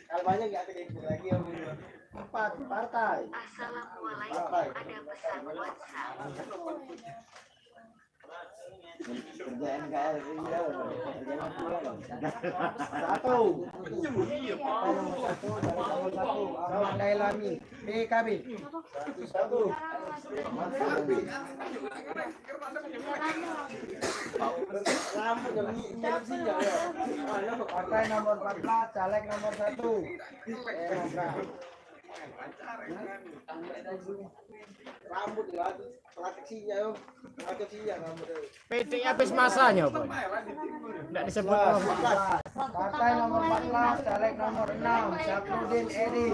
Kalbanya enggak ada lagi yang 4 partai. Assalamualaikum. Ada pesan WhatsApp. Kerjaan kayak satu. Ahmad Dailami, PKB. Satu. Partai nomor 14, caleg nomor 1. Rambut ya, proteksinya yo. Proteksinya rambut. PT habis masanya, Pak. Tidak disebut Partai nomor 14, caleg nomor 6, Syafruddin Edi.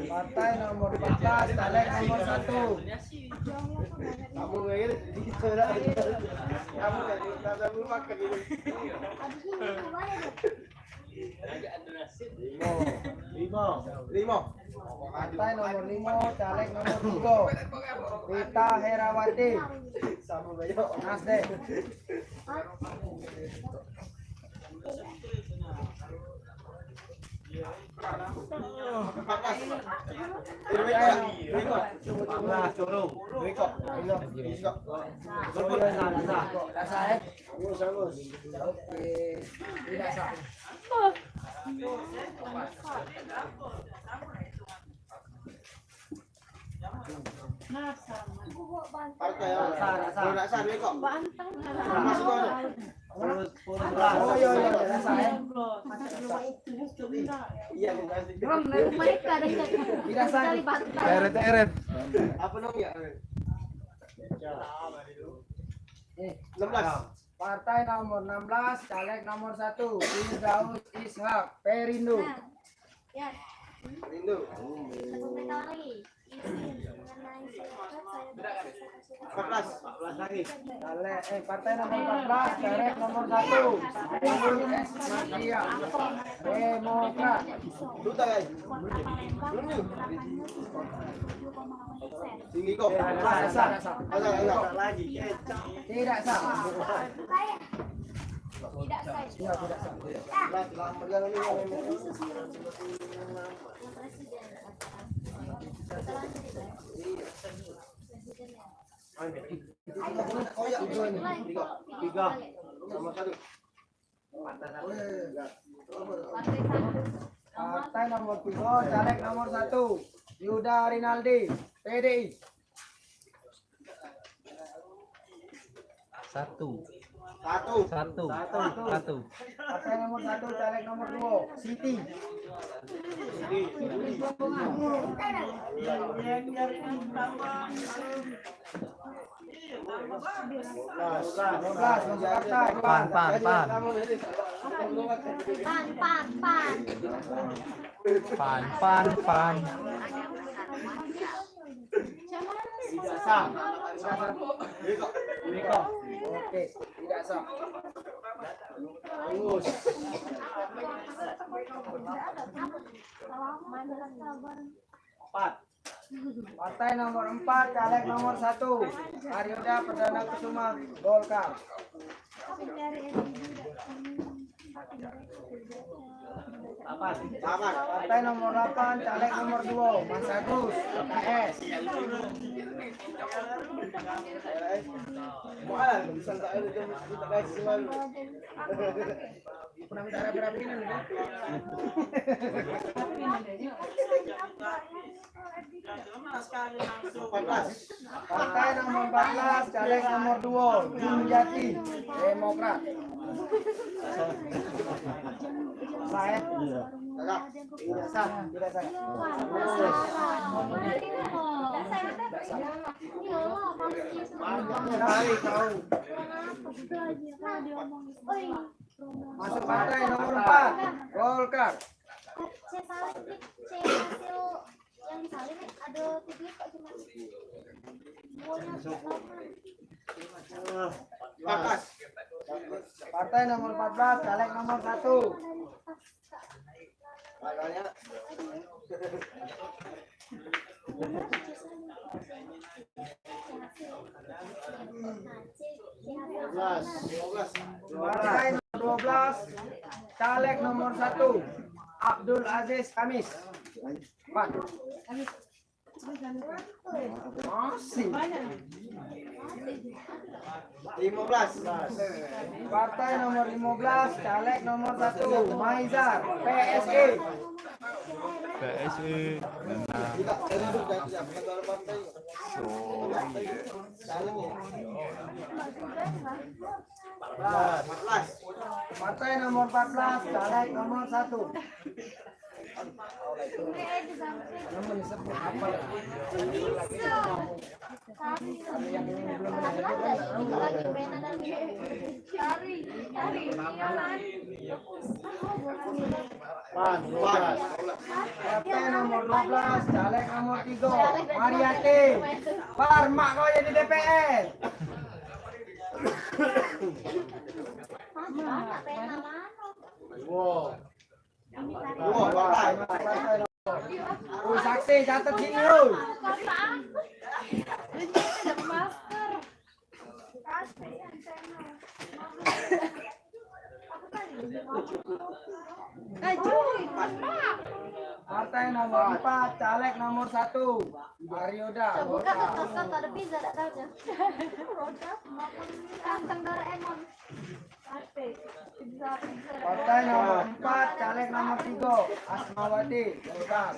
Partai nomor 14, caleg nomor 1. Kamu ngene gitu dah. Kamu enggak bisa makan ini. Limo. Partai nomor 5, caleg nomor 3, Rita Herawati, Sama bayo. Nasdem. Eret. Apa namanya? 16. Partai nomor 16, caleg nomor 1, Firdaus Ishak, Perindo. Ya, Rindu. satu beritahu lagi. Mengenai surat saya 14 lagi. Partai nomor 14, caleg nomor 1, Ibu S. Madia, Demokrat. Duta guys. Tinggi kok. Sah. Ada lagi. Tidak sah. Tidak sah. Ya, tidak sah. Tiga. Nomor satu. Partai nomor 3, caleg nomor 1, Yuda Rinaldi, PDI. Satu. Satu. Partai nomor 1, caleg nomor 2, Siti. Pan. Pan. Tidak sah. Oke, tidak sah. Lurus. Empat. Partai nomor 4, caleg nomor 1, Aryoda Perdana Kusuma, Golkar. Aman. Partai nomor 8, caleg nomor 2, Mas Agus, PKS. Mahal. Bisa tak ada kita guys semua. Pernah minta rapi-rapi ini nih. Partai nomor 14, caleg nomor 2, Jumjati, Demokrat. Saya tidak sah, tidak sah. Sekali kau. Masuk partai nomor 4, Golkar. Yang disalin ada tiga kok cuma. Partai nomor 14, caleg nomor 1. Partai nomor 12, caleg nomor 1, Abdul Aziz Kamis. Pak. Masih. 15. Partai nomor 15, caleg nomor 1, Maizar, PSI. Partai nomor 14, caleg nomor 1. Namun disebut apa lagi? Yang ini belum Partai nomor 12, caleg nomor 3, Mariati. Parmak kau jadi DPR. Saksi catat sini lu. Partai nomor 4, caleg nomor 1, Aryoda. Buka kan ada pizza tak tahu ya. Kantong Doraemon. Partai nomor 4, caleg nomor 3, Asmawati, Golkar.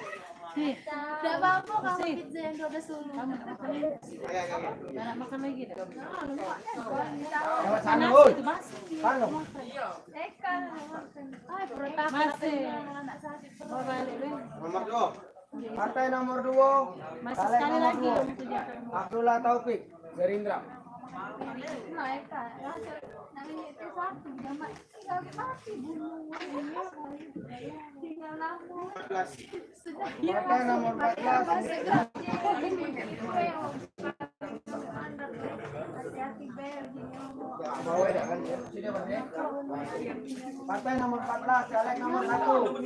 Tidak apa-apa kalau pizza yang 12 dulu. Nak makan lagi dah. Lewat sana, oi. Sana. Masih. Mau balik lu. Nomor 2. Partai nomor 2, Masih caleg sekali nomor lagi. 2, Abdullah Taufik, Gerindra. Partai nomor 14, Partai nomor 14, caleg nomor 1,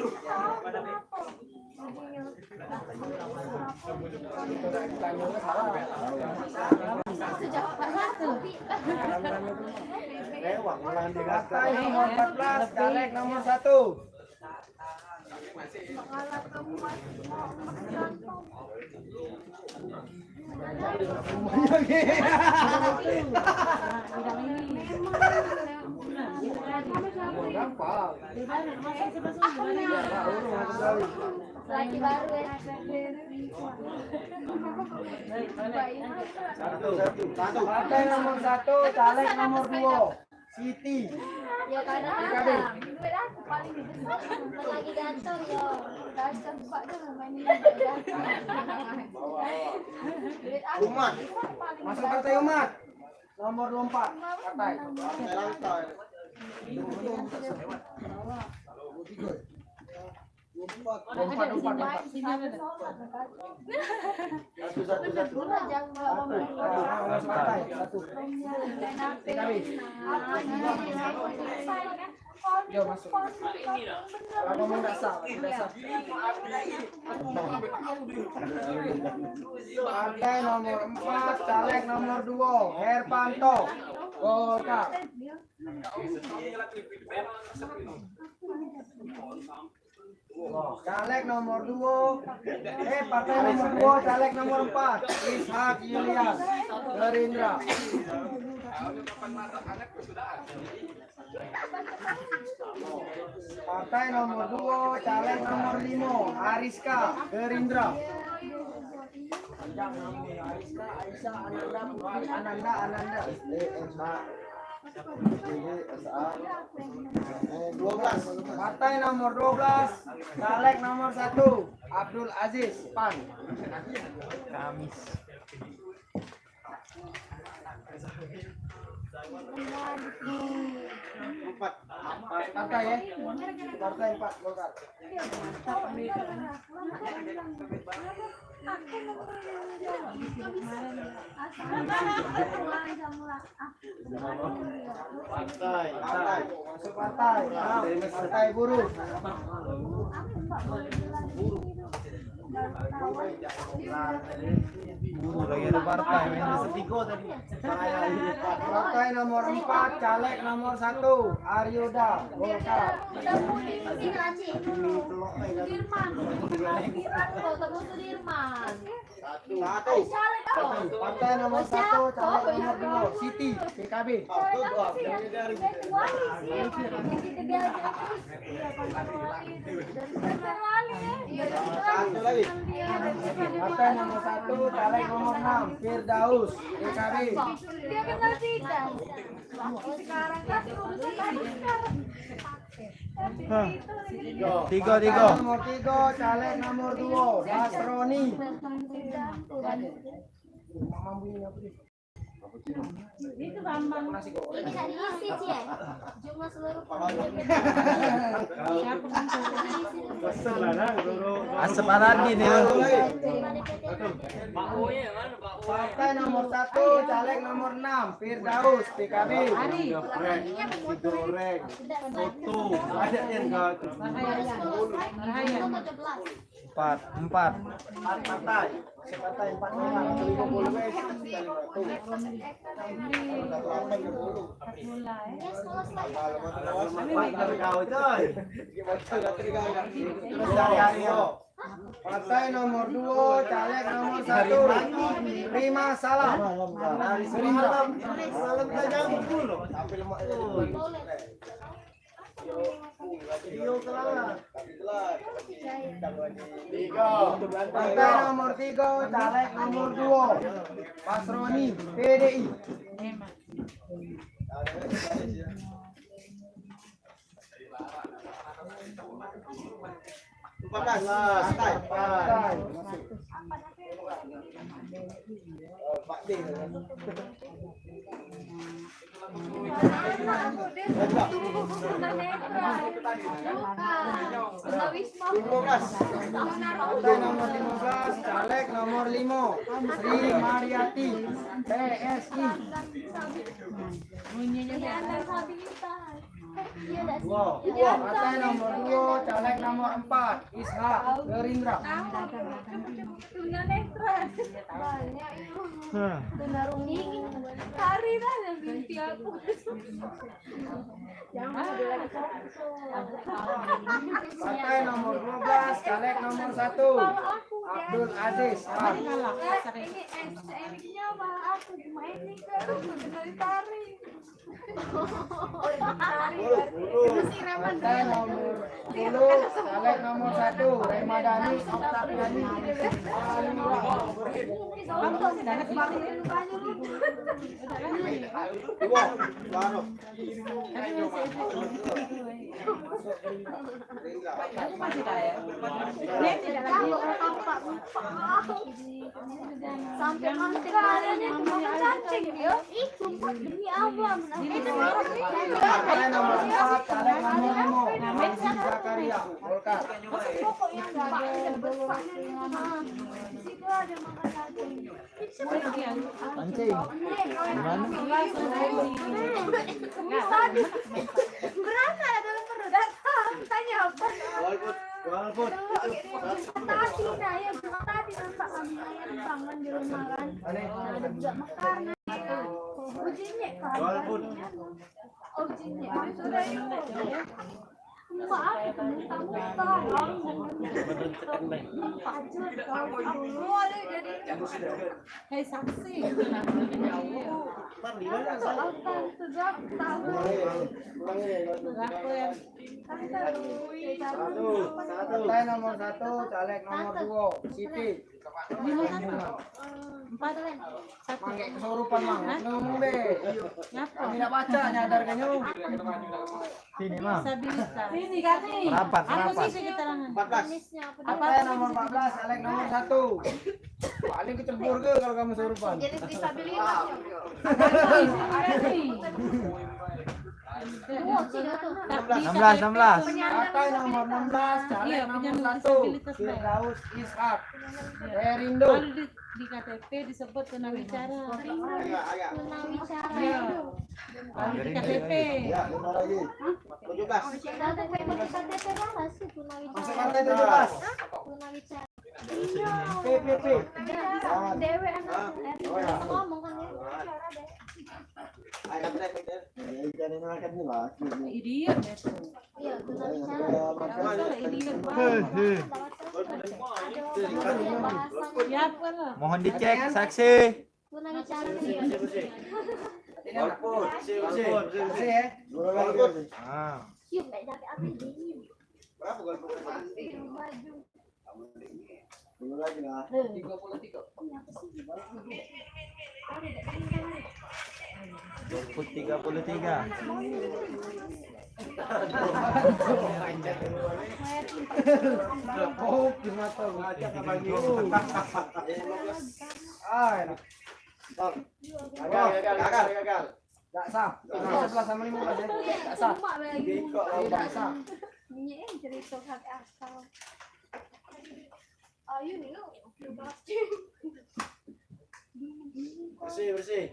Partai nomor 14, caleg nomor 1. Lagi baru ya. Partai nomor 1, caleg nomor 2. Siti. Ya kadang-kadang duit aku paling lagi ganteng ya. Ganteng Pak tuh main duit aku Umat. paling Masuk partai umat. Nomor 24, partai. Yo masuk. Kalau ngomong dasar. Partai nomor 4, caleg nomor 2, Herpanto. Golkar. Caleg nomor 2, partai nomor 2, caleg nomor 4, Ishak Yulian, Gerindra. Partai nomor 2, caleg nomor 5, Ariska, Gerindra. Ariska, Aisyah, Ananda, Putri, Ananda. 12. Partai nomor 12, caleg nomor 1, Abdul Aziz, PAN. Kamis. Partai ya? Partai 4, Golkar. Masuk partai. Partai buruh. Partai nomor 4, caleg nomor 1, Aryoda, Golkar. Partai nomor 1, caleg nomor 2, Siti, PKB. Partai nomor 1, caleg nomor 6, Firdaus, PKB. Dia kenal tidak. Sekarang kan Tiga. Nomor 3, caleg nomor 2, Basroni. Itu Bambang. ini bisa diisi sih ya. Cuma seluruh Aseparagi nih. Partai nomor 1, caleg nomor 6, Firdaus, PKB. Empat. Partai 4 orang. Partai nomor 2, caleg nomor 1, Rima Salam. Partai nomor 3, caleg nomor 2, Basroni, PDI. Partai. Partai nomor 15, caleg nomor 5, Sri Mariati, PSI. Partai nomor 2, caleg nomor 4, Ishak Gerindra. Punya netral. Tunarung dingin. Hari dah yang mimpi aku. Partai nomor 12, caleg nomor 1, Abdul Aziz. Ini eniknya malah aku cuma ini kan dari tari. Partai nomor 10, caleg nomor 1, Remadani Oktaviani. Sampai nanti kalian yang mau cacing ya. Ih, sumpah demi Allah. Partai nomor 4, caleg nomor 5, Hamzi Zakaria, Golkar. Pokoknya enggak ada. Situ ada makan cacing. Pancing. Gimana? Berapa ada dalam perut? Tanya apa? Golput. Tadi saya bilang tadi nampak kami yang bangun di rumah kan. Ada juga makanan. Ujinya kan. Golput. Ujinya. Sudah Maaf, kamu tolong. Pajut kau jadi Hei saksi. Partai nomor 1, caleg nomor 2, Siti. Empat. Pakai kesurupan mang, ngomong be. Kami tidak baca nyadar kanyu. Sini, Mang. Disabilitas. Ini kan nih. Rapat, Apa rapat. sih keterangan? 14. Partai nomor 14, caleg nomor 1. Paling kecebur ke kalau kamu kesurupan. jadi disabilitas. Wah, tidak tuh. 16. Partai nomor 16, caleg Iya, nomor penyandang 1, disabilitas, Mbak. Firdaus Ishak. Perindo. Kalau di KTP disebut tunawicara. Tunawicara Iya. itu. Kalau di KTP. Ya, 5 lagi. 17. KTP berapa sih Masuk tunawicara? partai 17. Tunawicara. PPP. Dewe anak ngomong kan ya. Ayo, jangan makan ni lah. Idiot ya tuh. Iya, tunawicara. Salah idiot Siapa lah? Mohon dicek saksi. Tunawicara. Golput. Bersih ya. Ah. Siup enggak jadi api dingin. Berapa golput? Baju. 10 lagi lah. 33. Golput 33. Oh, di mata gua. Ah, enak. Gagal. Enggak sah. 11 sama 15 ya. Enggak sah. Cuma lagi. Tidak sah. Ini cerita hak asal. Ayo nih lu. Bersih.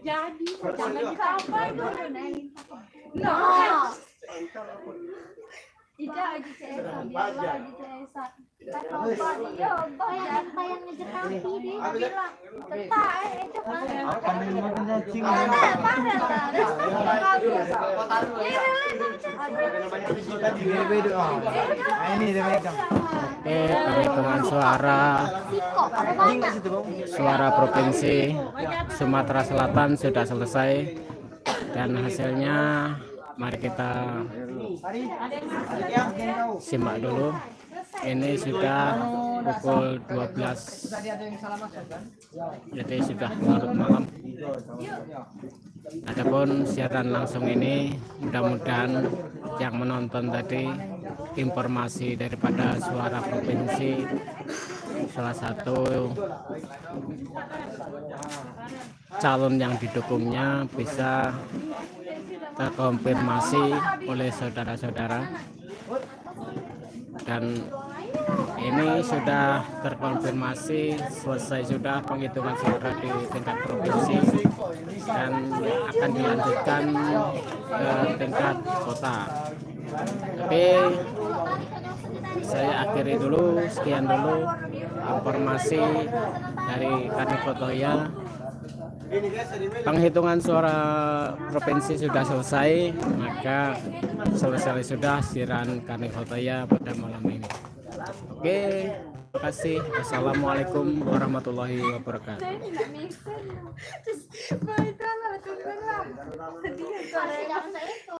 Jadi Jangan apa dulu nih. Nah. Ija lagi cesa, biar lagi cesa. Bayang ngejar kaki dia bilang, "Tetap itu kan." Apa nih makan cacing? Ini dia megang. Penghitungan suara provinsi Sumatera Selatan sudah selesai dan hasilnya mari kita simak dulu. Ini sudah pukul 12, jadi sudah larut malam. Adapun siaran langsung ini mudah-mudahan yang menonton tadi informasi daripada suara provinsi salah satu calon yang didukungnya bisa terkonfirmasi oleh saudara-saudara dan ini sudah terkonfirmasi selesai sudah penghitungan suara di tingkat provinsi dan akan dilanjutkan ke tingkat kota. Tapi saya akhiri dulu, sekian dulu informasi dari Karnik Kotoya. Penghitungan suara provinsi sudah selesai, maka selesai sudah siaran Karnik Kotoya pada malam ini. Oke, terima kasih. Assalamualaikum warahmatullahi wabarakatuh. Baik, kalau itu benar. Sedih. Jangan saya itu.